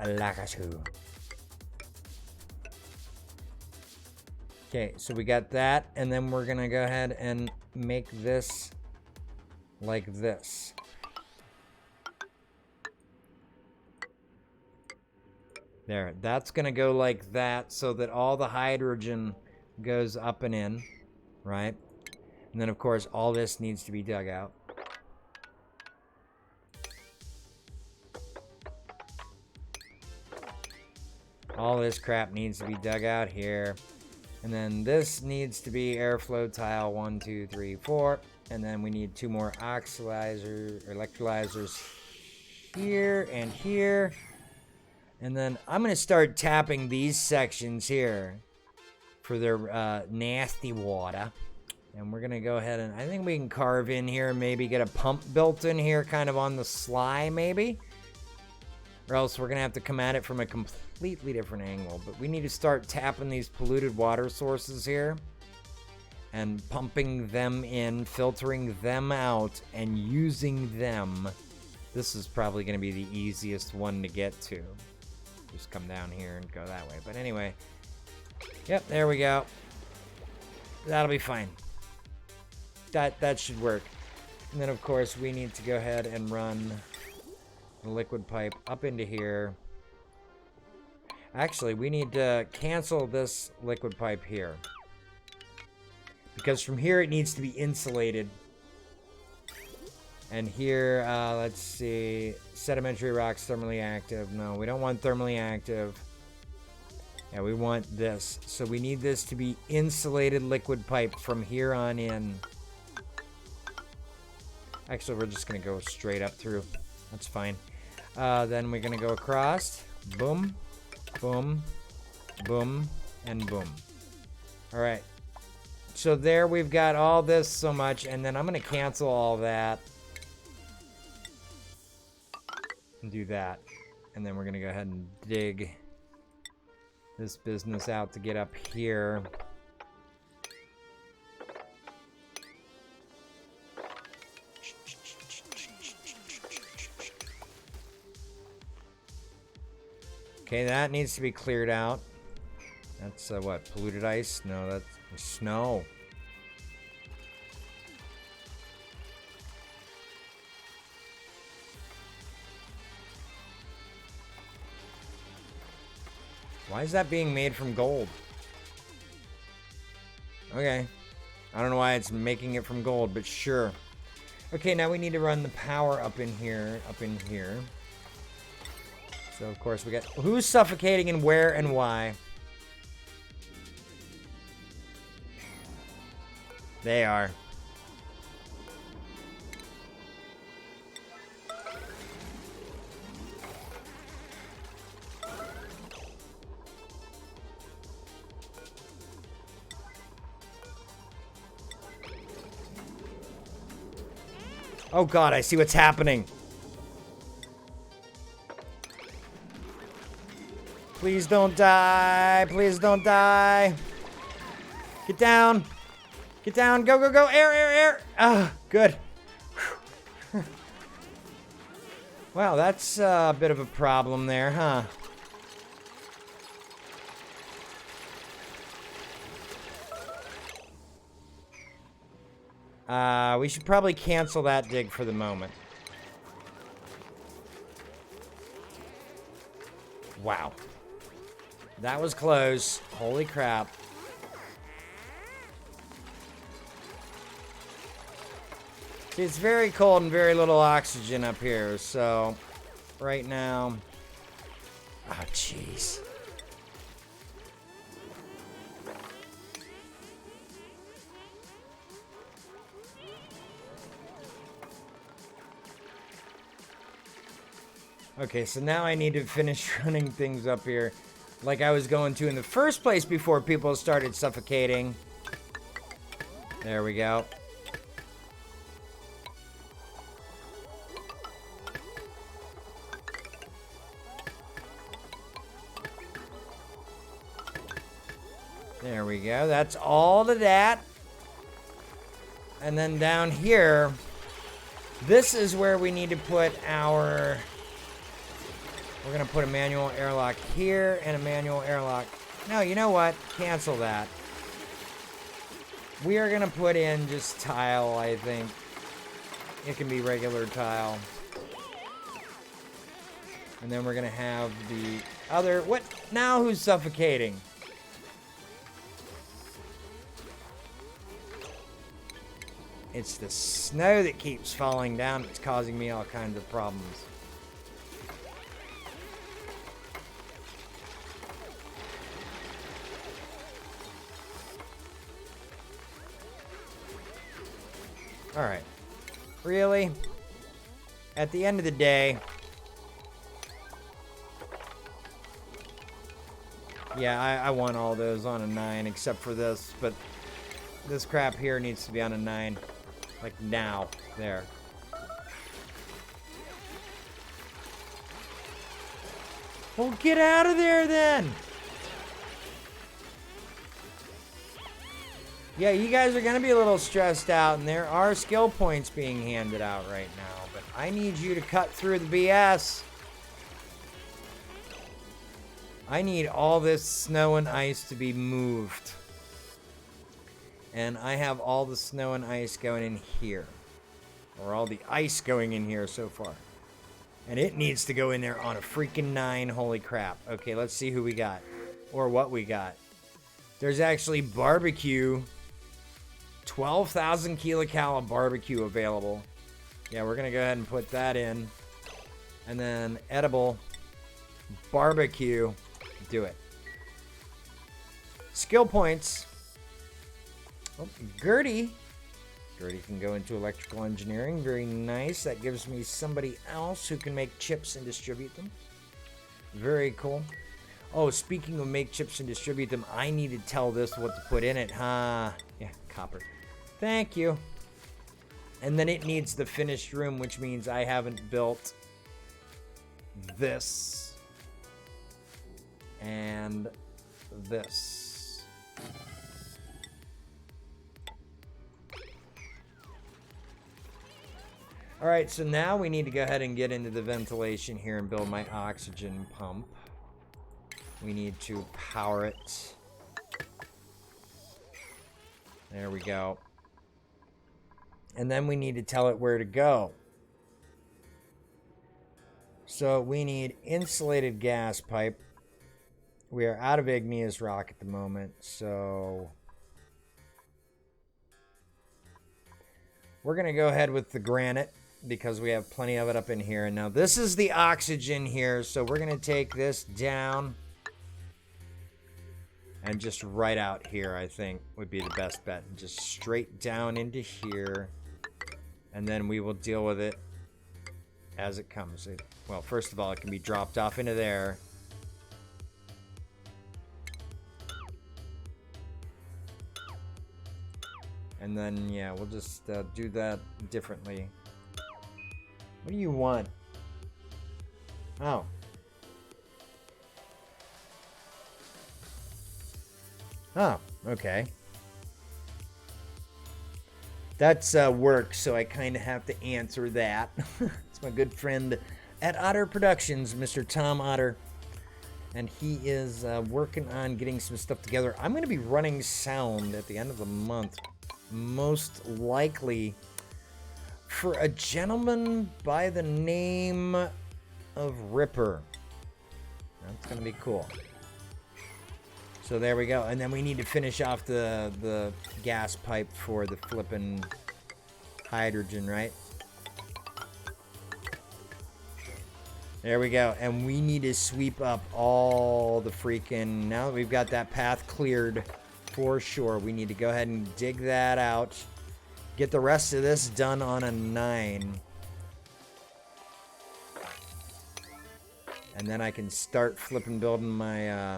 like so. Okay, so we got that, and then we're gonna go ahead and make this like this. There, that's gonna go like that so that all the hydrogen goes up and in, right? And then, of course, all this needs to be dug out. All this crap needs to be dug out here. And then this needs to be airflow tile 1, 2, 3, 4. And then we need 2 more electrolyzers here and here. And then I'm going to start tapping these sections here for their nasty water. And we're going to go ahead and I think we can carve in here and maybe get a pump built in here kind of on the sly maybe. Or else we're going to have to come at it from a completely different angle. But we need to start tapping these polluted water sources here. And pumping them in, filtering them out, and using them. This is probably going to be the easiest one to get to. Just come down here and go that way. But anyway. Yep, there we go. That'll be fine. That should work. And then, of course, we need to go ahead and run the liquid pipe up into here. Actually, we need to cancel this liquid pipe here. Because from here, it needs to be insulated. And here, let's see. Sedimentary rocks, thermally active. No, we don't want thermally active. Yeah, we want this. So we need this to be insulated liquid pipe from here on in. Actually, we're just going to go straight up through. That's fine. Then we're going to go across. Boom, boom, boom, and boom. All right. So there we've got all this so much. And then I'm going to cancel all that. And do that. And then we're going to go ahead and dig this business out to get up here. Okay, that needs to be cleared out. That's what? Polluted ice? No, that's snow. Why is that being made from gold? Okay. I don't know why it's making it from gold, but sure. Okay, now we need to run the power up in here, So, of course, we got... Who's suffocating and where and why? They are. Oh god, I see what's happening. Please don't die. Please don't die. Get down. Get down. Go, go, go. Air, air, air. Ah, good. Wow, that's a bit of a problem there, huh? We should probably cancel that dig for the moment. Wow. That was close. Holy crap. See, it's very cold and very little oxygen up here, so right now... Oh, jeez. Okay, so now I need to finish running things up here like I was going to in the first place before people started suffocating. There we go. There we go. That's all to that. And then down here, this is where we need to put our... We're going to put a manual airlock here and a manual airlock. No, you know what? Cancel that. We are going to put in just tile, I think. It can be regular tile. And then we're going to have the other... What? Now who's suffocating? It's the snow that keeps falling down. It's causing me all kinds of problems. Alright. Really? At the end of the day... Yeah, I want all those on a 9 except for this, but this crap here needs to be on a 9. Like now. There. Well, get out of there then! Yeah, you guys are going to be a little stressed out, and there are skill points being handed out right now, but I need you to cut through the BS. I need all this snow and ice to be moved. And I have all the snow and ice going in here. Or all the ice going in here so far. And it needs to go in there on a freaking 9. Holy crap. Okay, let's see who we got. Or what we got. There's actually barbecue. 12,000 kilocal barbecue available. Yeah, we're going to go ahead and put that in. And then edible barbecue. Do it. Skill points. Oh, Gertie. Gertie can go into electrical engineering. Very nice. That gives me somebody else who can make chips and distribute them. Very cool. Oh, speaking of make chips and distribute them, I need to tell this what to put in it, huh? Yeah, copper. Thank you. And then it needs the finished room, which means I haven't built this and this. All right, so now we need to go ahead and get into the ventilation here and build my oxygen pump. We need to power it. There we go. And then we need to tell it where to go. So we need insulated gas pipe. We are out of igneous rock at the moment, so we're going to go ahead with the granite because we have plenty of it up in here. And now this is the oxygen here, so we're going to take this down and just right out here, I think, would be the best bet. Just straight down into here, and then we will deal with it as it comes. Well, first of all, it can be dropped off into there. And then, yeah, we'll just do that differently. What do you want? Oh. Oh, okay. That's work, so I kind of have to answer that. It's my good friend at Otter Productions, Mr. Tom Otter. And he is working on getting some stuff together. I'm going to be running sound at the end of the month, most likely for a gentleman by the name of Ripper. That's going to be cool. So there we go. And then we need to finish off the gas pipe for the flippin' hydrogen, right? There we go. And we need to sweep up all the freaking... Now that we've got that path cleared for sure, we need to go ahead and dig that out. Get the rest of this done on a 9. And then I can start flipping building my...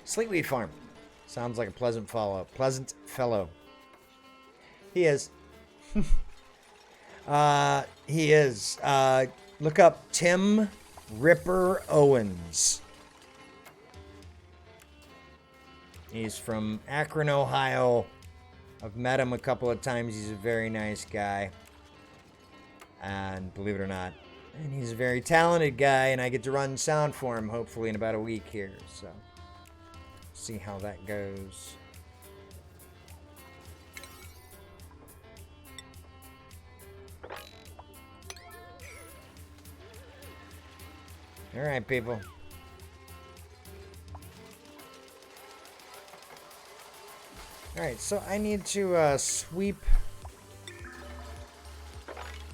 Sleetweed Farm. Sounds like a pleasant fellow. Pleasant fellow. He is. He is. Look up Tim Ripper Owens. He's from Akron, Ohio. I've met him a couple of times. He's a very nice guy. And believe it or not, and he's a very talented guy, and I get to run sound for him hopefully in about a week here. So see how that goes. All right, people. All right, so I need to sweep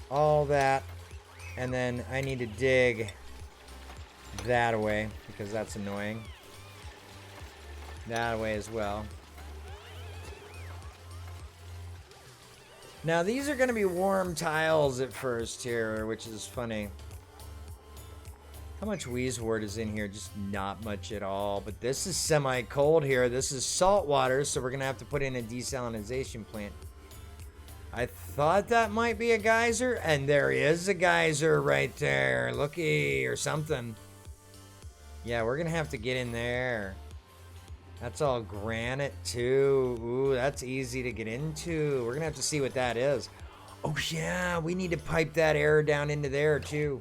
all that, and then I need to dig that away because that's annoying. That way as well. Now these are going to be warm tiles at first here, which is funny. How much Wheezewort is in here? Just not much at all. But this is semi-cold here. This is salt water, so we're going to have to put in a desalinization plant. I thought that might be a geyser, and there is a geyser right there. Looky, or something. Yeah, we're going to have to get in there. That's all granite, too. Ooh, that's easy to get into. We're going to have to see what that is. Oh, yeah, we need to pipe that air down into there, too.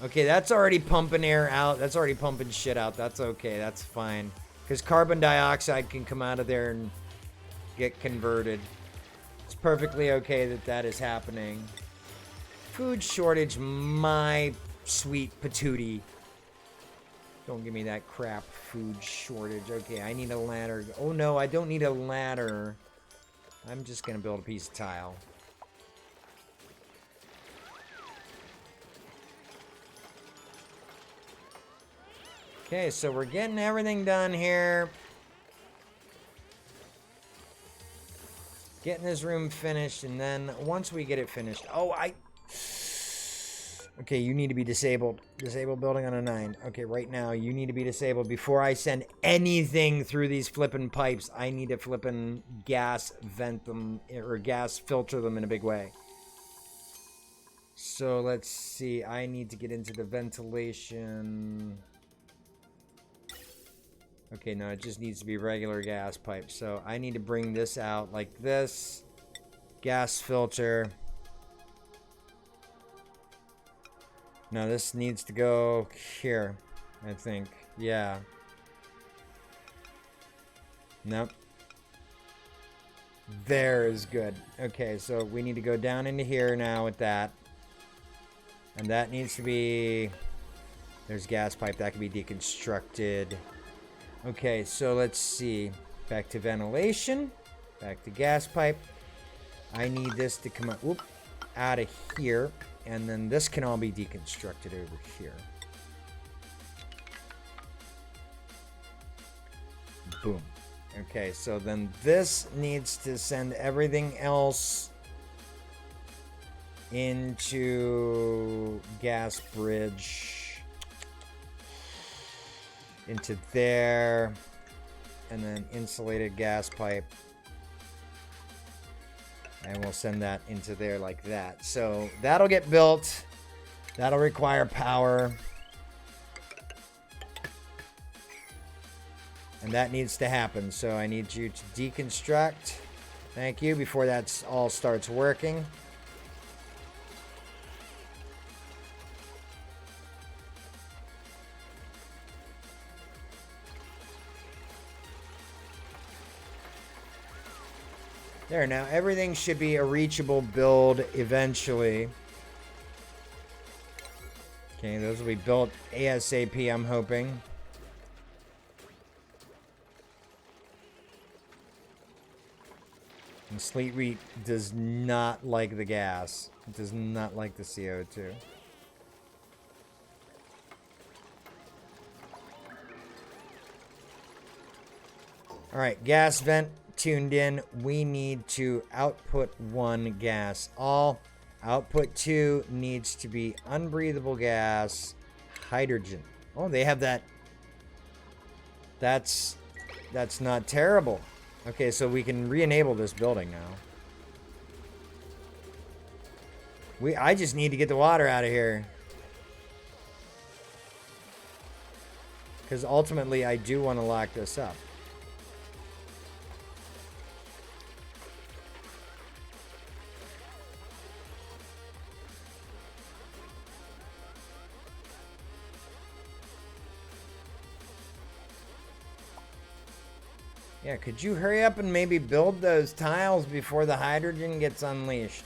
Okay, that's already pumping air out. That's already pumping shit out. That's okay. That's fine. Because carbon dioxide can come out of there and get converted. It's perfectly okay that that is happening. Food shortage, my sweet patootie. Don't give me that crap food shortage. Okay, I need a ladder. Oh no, I don't need a ladder. I'm just gonna build a piece of tile. Okay, so we're getting everything done here. Getting this room finished, and then once we get it finished... Okay, you need to be disabled. Disabled building on a 9. Okay, right now, you need to be disabled. Before I send anything through these flippin' pipes, I need to flippin' gas vent them, or gas filter them in a big way. So, let's see. I need to get into the ventilation... Okay, no, it just needs to be regular gas pipe. So I need to bring this out like this. Gas filter. No, this needs to go here, I think. Yeah. Nope. There is good. Okay, so we need to go down into here now with that. And that needs to be... There's gas pipe. That can be deconstructed. Okay, so let's see. Back to ventilation. Back to gas pipe. I need this to come out of here. And then this can all be deconstructed over here. Boom. Okay, so then this needs to send everything else into gas bridge. Into there, and then insulated gas pipe, and we'll send that into there like that. So that'll get built. That'll require power, and that needs to happen. So I need you to deconstruct. Thank you. Before that all starts working. There, now everything should be a reachable build eventually. Okay, those will be built ASAP, I'm hoping. And Sleet Wheat does not like the gas. It does not like the CO2. Alright, gas vent tuned in. We need to output 1 gas. All output 2 needs to be unbreathable gas, hydrogen. Oh, they have that. That's not terrible. Okay, so we can re-enable this building now. I just need to get the water out of here. Because ultimately I do want to lock this up. Yeah, could you hurry up and maybe build those tiles before the hydrogen gets unleashed?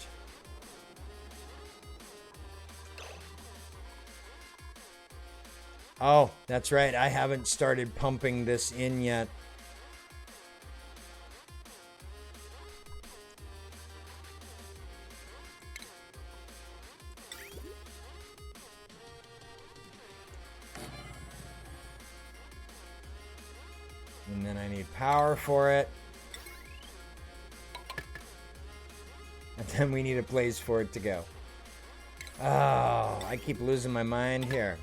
Oh, that's right. I haven't started pumping this in yet. And then I need power for it. And then we need a place for it to go. Oh, I keep losing my mind here.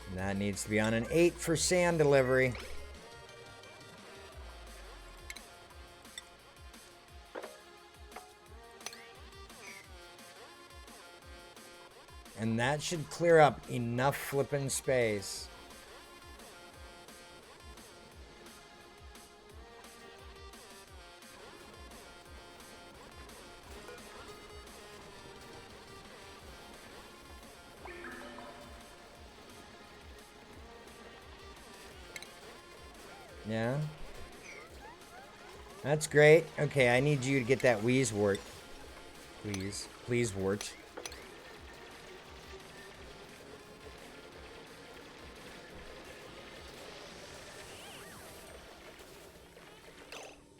And that needs to be on an 8 for sand delivery. And that should clear up enough flipping space. Yeah. That's great. Okay, I need you to get that wheezewort. Please. Please, wort.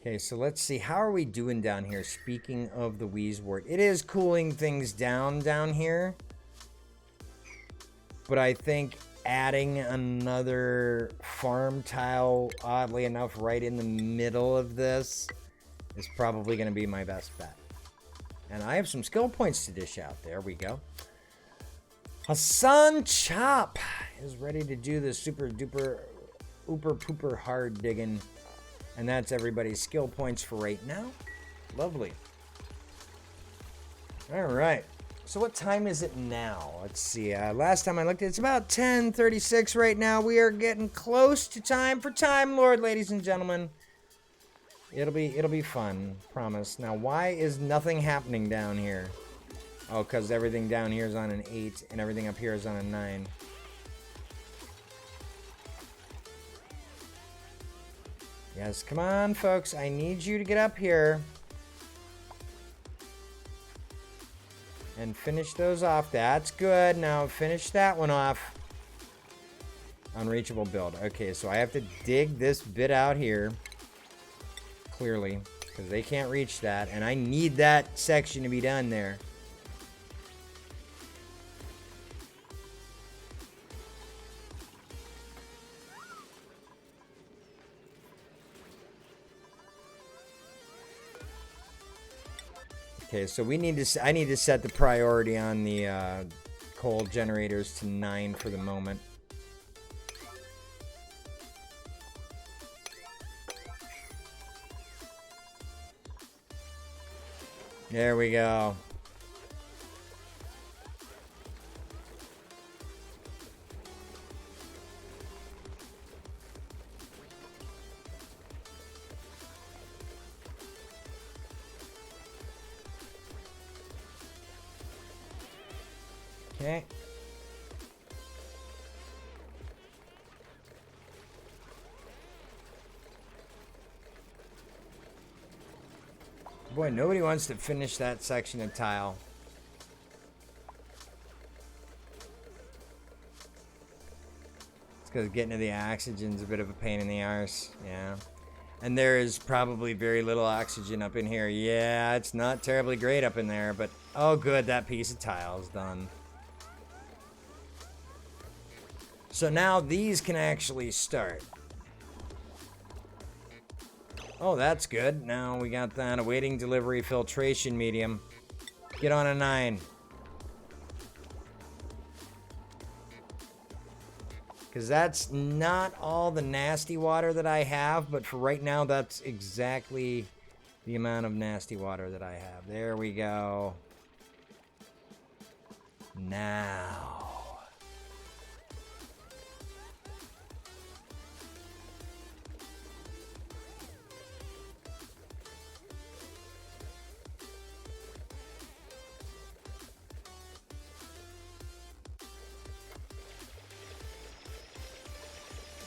Okay, so let's see. How are we doing down here? Speaking of the wheezewort. It is cooling things down here. But I think adding another farm tile, oddly enough, right in the middle of this is probably going to be my best bet. And I have some skill points to dish out. There we go. Hassan Chop is ready to do the super duper ooper pooper hard digging. And that's everybody's skill points for right now. Lovely. All right. So what time is it now? Let's see. Last time I looked, it's about 10:36 right now. We are getting close to time for Time Lord, ladies and gentlemen. It'll be fun, promise. Now, why is nothing happening down here? Oh, because everything down here is on an 8 and everything up here is on a 9. Yes, come on, folks. I need you to get up here and finish those off. That's good. Now finish that one off. Unreachable build. Okay, so I have to dig this bit out here. Clearly, because they can't reach that. And I need that section to be done there. Okay, so we need to. I need to set the priority on the coal generators to 9 for the moment. There we go. Okay. Boy, nobody wants to finish that section of tile. It's because getting to the oxygen's a bit of a pain in the arse. Yeah. And there is probably very little oxygen up in here. Yeah, it's not terribly great up in there, but oh good, that piece of tile is done. So now these can actually start. Oh, that's good. Now we got that awaiting delivery filtration medium. Get on a 9. Because that's not all the nasty water that I have, but for right now, that's exactly the amount of nasty water that I have. There we go. Now.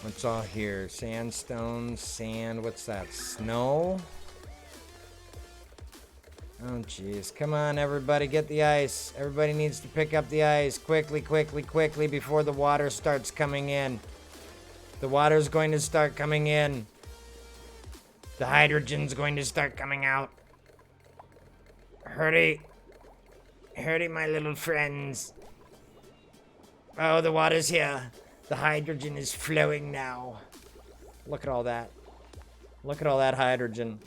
What's all here? Sandstone, sand, what's that? Snow? Oh, jeez. Come on, everybody, get the ice. Everybody needs to pick up the ice. Quickly, quickly, quickly, before the water starts coming in. The water's going to start coming in. The hydrogen's going to start coming out. Hurry. Hurry, my little friends. Oh, the water's here. The hydrogen is flowing now. Look at all that. Look at all that hydrogen.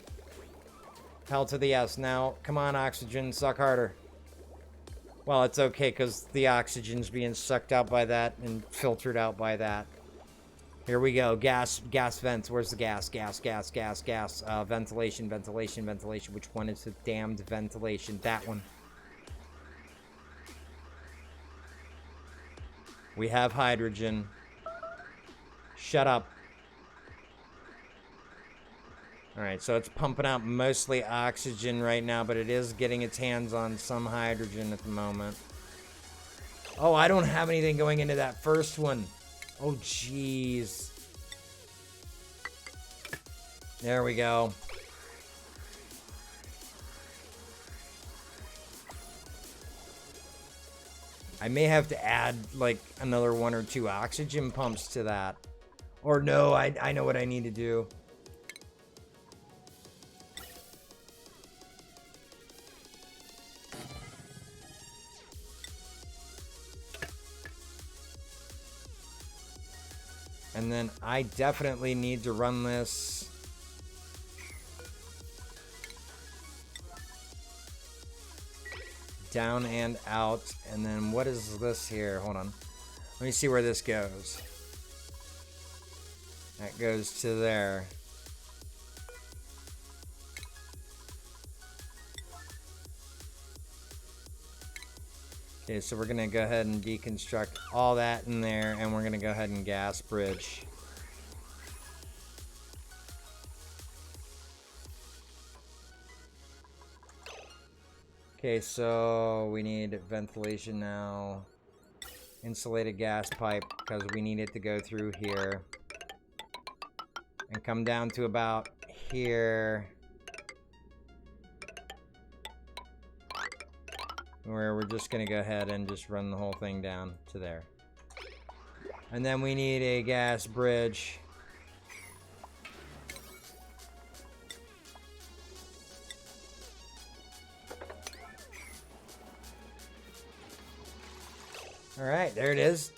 Hell to the yes. Now, come on, oxygen, suck harder. Well, it's okay, because the oxygen's being sucked out by that and filtered out by that. Here we go. Gas vents. Where's the gas? Gas. Ventilation. Which one is the damned ventilation? That one. We have hydrogen. Shut up. Alright, so it's pumping out mostly oxygen right now, but it is getting its hands on some hydrogen at the moment. Oh, I don't have anything going into that first one. Oh, jeez. There we go. I may have to add like another 1 or 2 oxygen pumps to that. Or no, I know what I need to do. And then I definitely need to run this. Down and out. And then what is this here? Hold on. Let me see where this goes. That goes to there. Okay, so we're gonna go ahead and deconstruct all that in there, and we're gonna go ahead and gas bridge. Okay, so we need ventilation now. Insulated gas pipe, because we need it to go through here. And come down to about here. Where we're just going to go ahead and just run the whole thing down to there. And then we need a gas bridge. Alright, there it is.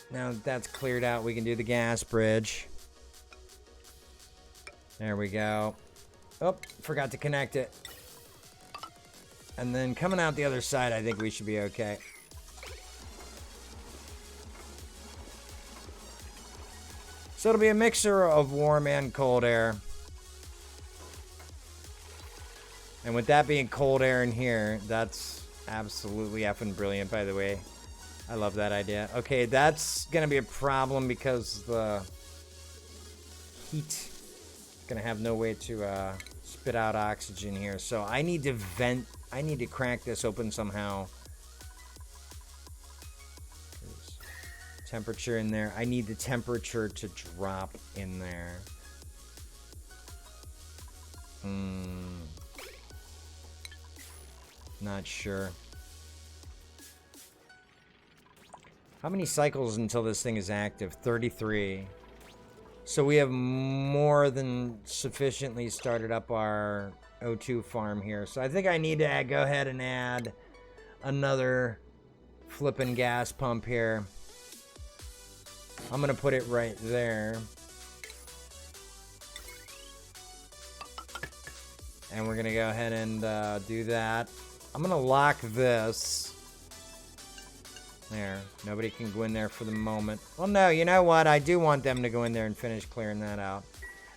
Now that that's cleared out, we can do the gas bridge. There we go. Oh, forgot to connect it. And then coming out the other side, I think we should be okay. So it'll be a mixture of warm and cold air. And with that being cold air in here, that's absolutely effing brilliant, by the way. I love that idea. Okay, that's going to be a problem because the heat is going to have no way to spit out oxygen here. So I need to vent. I need to crack this open somehow. There's temperature in there. I need the temperature to drop in there. Not sure. How many cycles until this thing is active? 33. So we have more than sufficiently started up our O2 farm here. So I think I need to go ahead and add another flipping gas pump here. I'm going to put it right there. And we're going to go ahead and do that. I'm going to lock this. There. Nobody can go in there for the moment. Well, no, you know what? I do want them to go in there and finish clearing that out.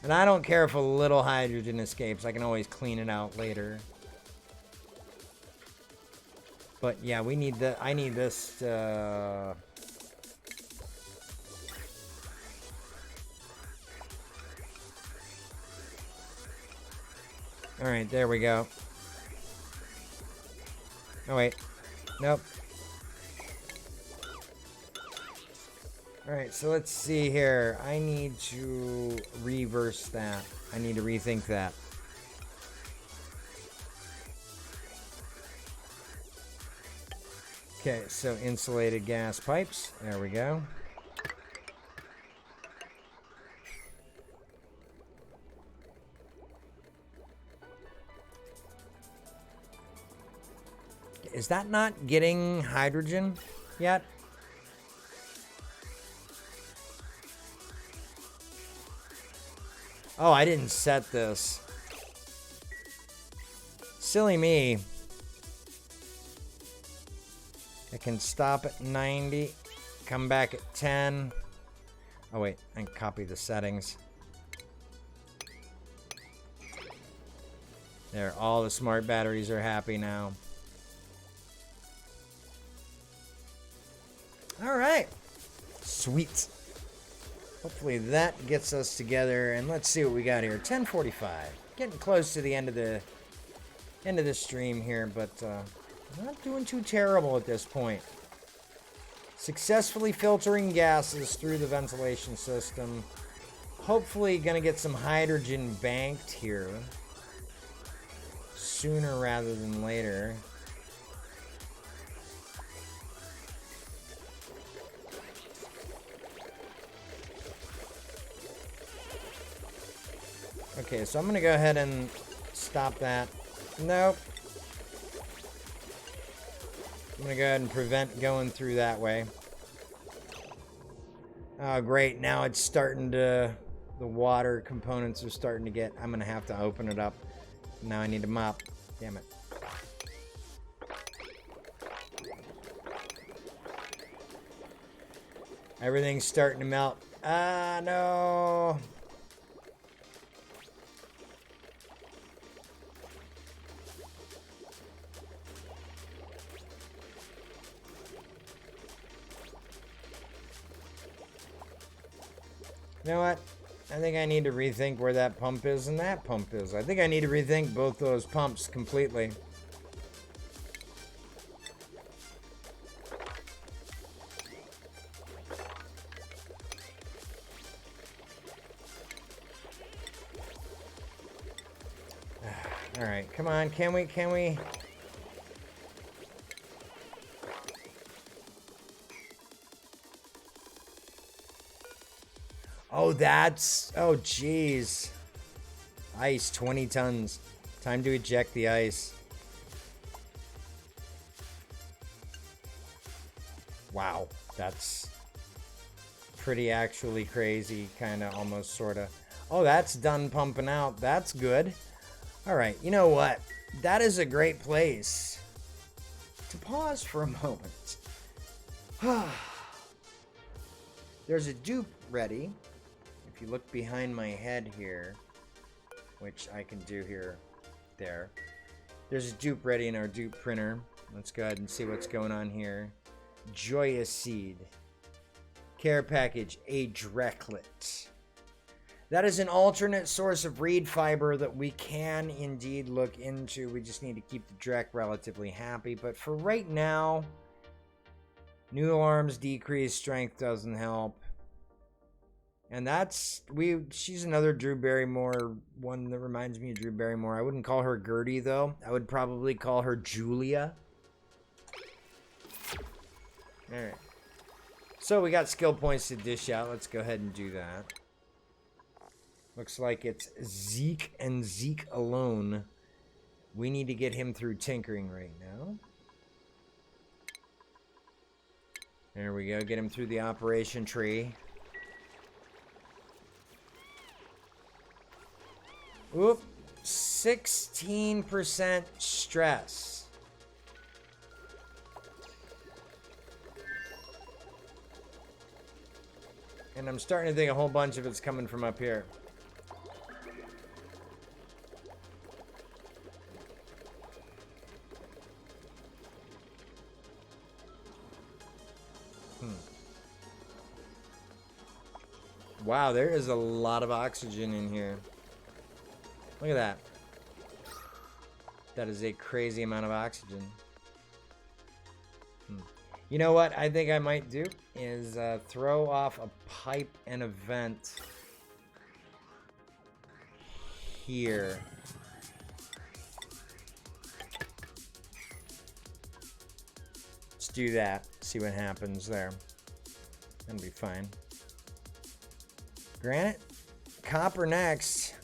And I don't care if a little hydrogen escapes. I can always clean it out later. But yeah, we need the. I need this. Alright, there we go. Oh, wait. Nope. Alright, so let's see here. I need to reverse that. I need to rethink that. Okay, so insulated gas pipes. There we go. Is that not getting hydrogen yet? Oh, I didn't set this. Silly me. I can stop at 90, come back at 10. Oh wait, and copy the settings. There, all the smart batteries are happy now. All right, sweet. Hopefully that gets us together, and let's see what we got here. 10:45, getting close to the end of the stream here, but not doing too terrible at this point. Successfully filtering gases through the ventilation system. hopefully gonna get some hydrogen banked here sooner rather than later. Okay, so I'm gonna go ahead and stop that. Nope. I'm gonna go ahead and prevent going through that way. Oh, great. Now it's starting to... The water components are starting to get... I'm gonna have to open it up. Now I need a mop. Damn it. Everything's starting to melt. Ah, no. You know what? I think I need to rethink where that pump is and that pump is. I think I need to rethink both those pumps completely. All right, come on. Can we? Oh, that's... Oh, jeez. Ice, 20 tons. Time to eject the ice. Wow, that's pretty actually crazy, kind of, almost, sort of. Oh, that's done pumping out. That's good. All right, you know what? That is a great place to pause for a moment. There's a dupe ready. If you look behind my head here, which I can do here, there. There's a dupe ready in our dupe printer. Let's go ahead and see what's going on here. Joyous Seed. Care package, a Drecklet. That is an alternate source of reed fiber that we can indeed look into. We just need to keep the Drek relatively happy. But for right now, new alarms decrease, strength doesn't help. And that's, she's another Drew Barrymore, one that reminds me of Drew Barrymore. I wouldn't call her Gertie, though. I would probably call her Julia. Alright. So we got skill points to dish out. Let's go ahead and do that. Looks like it's Zeke and Zeke alone. We need to get him through tinkering right now. There we go. Get him through the operation tree. Oop, 16% stress. And I'm starting to think a whole bunch of it's coming from up here. Wow, there is a lot of oxygen in here. Look at that. That is a crazy amount of oxygen. You know what I think I might do is throw off a pipe and a vent here. Let's do that. See what happens there. That'll be fine. Granite? Copper next.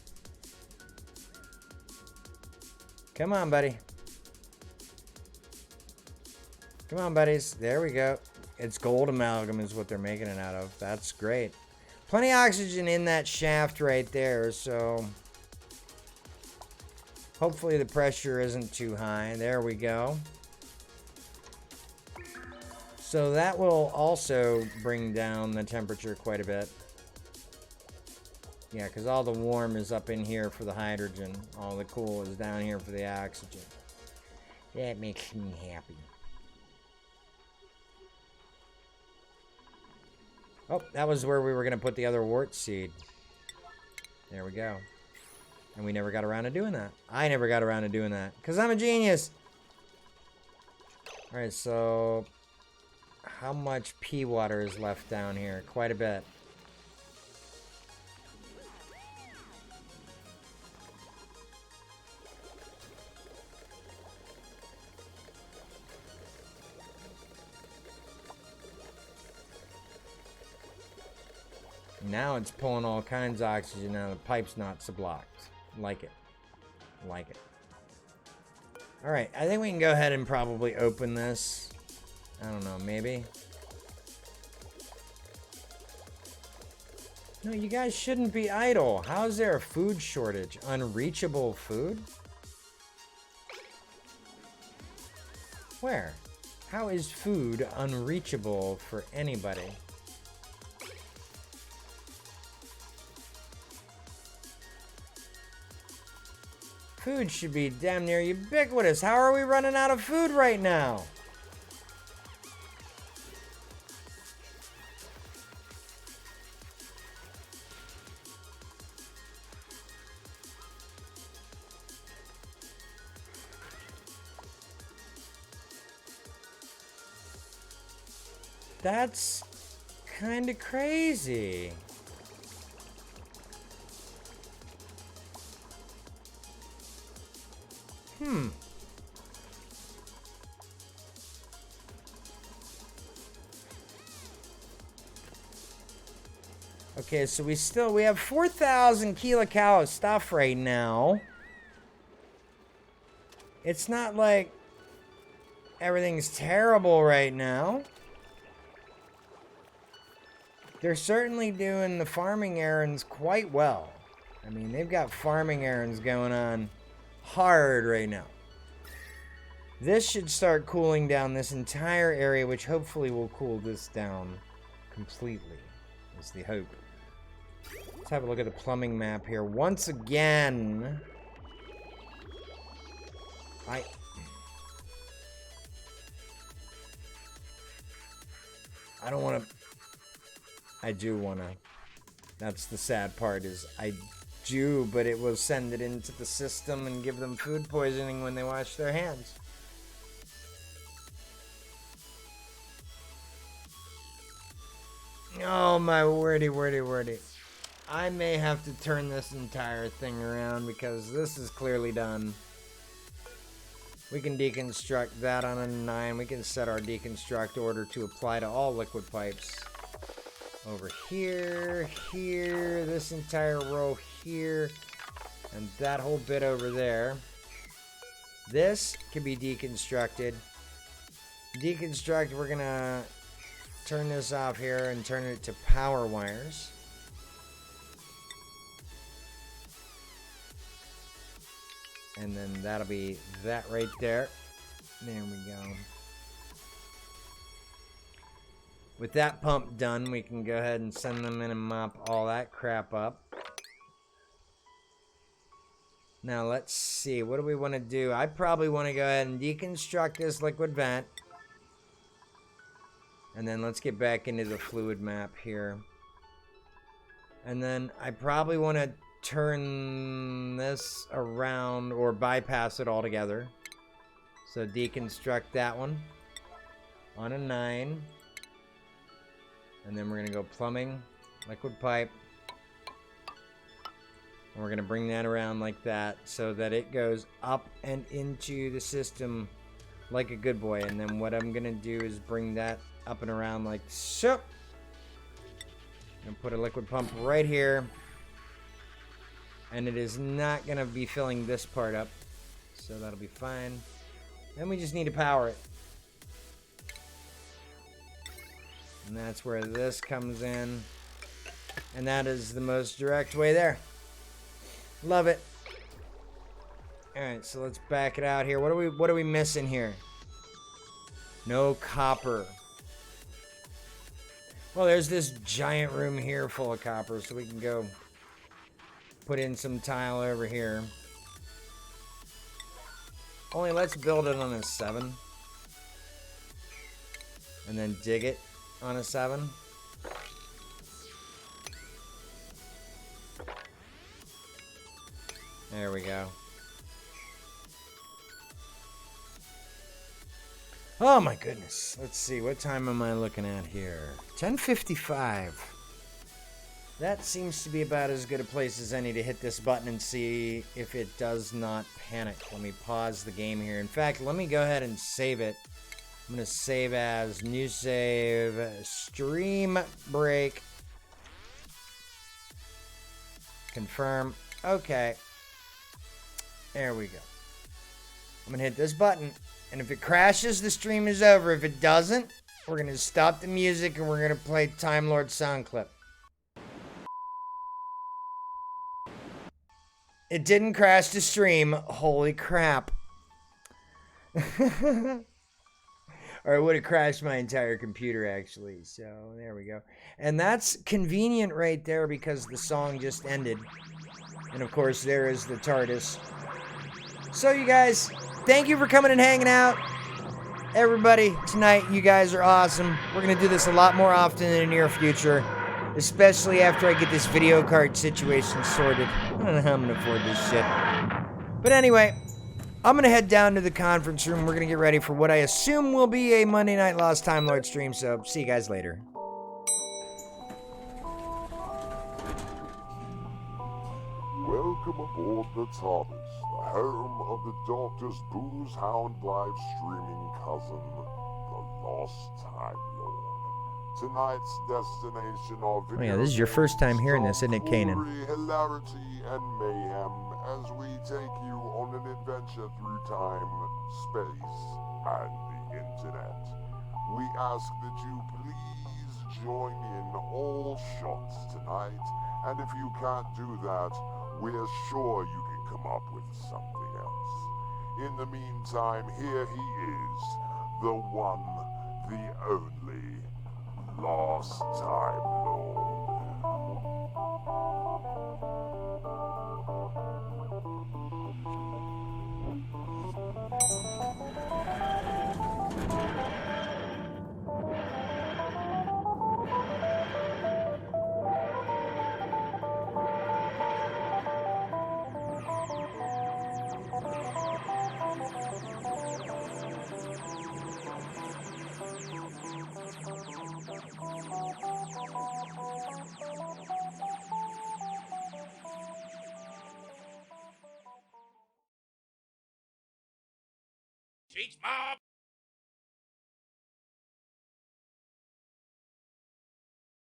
Come on, buddy. Come on, buddies. There we go. It's gold amalgam is what they're making it out of. That's great. Plenty of oxygen in that shaft right there, so hopefully the pressure isn't too high. There we go. So that will also bring down the temperature quite a bit. Yeah, because all the warm is up in here for the hydrogen. All the cool is down here for the oxygen. That makes me happy. Oh, that was where we were going to put the other wart seed. There we go. And we never got around to doing that. I never got around to doing that. Because I'm a genius. Alright, so how much pea water is left down here? Quite a bit. Now it's pulling all kinds of oxygen out of the pipe's not so blocked. Like it. Like it. Alright, I think we can go ahead and probably open this. I don't know, maybe. No, you guys shouldn't be idle. How is there a food shortage? Unreachable food? Where? How is food unreachable for anybody? Food should be damn near ubiquitous. How are we running out of food right now? That's kind of crazy. Okay, so we have 4,000 kilocal of stuff right now. It's not like everything's terrible right now. They're certainly doing the farming errands quite well. I mean, they've got farming errands going on hard right now. This should start cooling down this entire area, which hopefully will cool this down completely, is the hope. Let's have a look at the plumbing map here. Once again, I don't want to... I do want to. That's the sad part, is I do, but it will send it into the system and give them food poisoning when they wash their hands. Oh my wordy, wordy, wordy. I may have to turn this entire thing around because this is clearly done. We can deconstruct that on a 9. We can set our deconstruct order to apply to all liquid pipes. Over here, here, this entire row here, and that whole bit over there. This can be deconstructed. Deconstruct, we're gonna turn this off here and turn it to power wires. And then that'll be that right there. There we go. With that pump done, we can go ahead and send them in and mop all that crap up. Now let's see, what do we want to do? I probably want to go ahead and deconstruct this liquid vent. And then let's get back into the fluid map here. And then I probably want to turn this around or bypass it altogether. So deconstruct that one on a 9. And then we're going to go plumbing, liquid pipe. And we're going to bring that around like that so that it goes up and into the system like a good boy. And then what I'm going to do is bring that up and around like so. And put a liquid pump right here. And it is not going to be filling this part up. So that'll be fine. Then we just need to power it. And that's where this comes in. And that is the most direct way there. Love it. Alright, so let's back it out here. What are we missing here? No copper. Well, there's this giant room here full of copper, so we can go put in some tile over here. Only let's build it on a 7. And then dig it on a 7. There we go. Oh my goodness. Let's see, what time am I looking at here? 10:55. That seems to be about as good a place as any to hit this button and see if it does not panic. Let me pause the game here. In fact, let me go ahead and save it. I'm going to save as new save, stream break, Confirm. Okay. There we go. I'm going to hit this button. And if it crashes, the stream is over. If it doesn't, we're going to stop the music and we're going to play Time Lord sound clip. It didn't crash the stream. Holy crap. Or it would have crashed my entire computer, actually. So, there we go. And that's convenient right there because the song just ended. And, of course, there is the TARDIS. So, you guys, thank you for coming and hanging out. Everybody, tonight, you guys are awesome. We're going to do this a lot more often in the near future. Especially after I get this video card situation sorted. I don't know how I'm going to afford this shit. But anyway, I'm going to head down to the conference room. We're going to get ready for what I assume will be a Monday Night Lost Time Lord stream. So, see you guys later. Welcome aboard the TARDIS, the home of the Doctor's booze hound live streaming cousin, the Lost Time Lord. Tonight's destination of video yeah, this is your first time hearing this, isn't it, Kanan? Hilarity and mayhem as we take you on an adventure through time, space, and the internet. We ask that you please join in all shots tonight, and if you can't do that, we're sure you can come up with something else. In the meantime, here he is, the one, the only, Lost Time Lord. Teach Mom!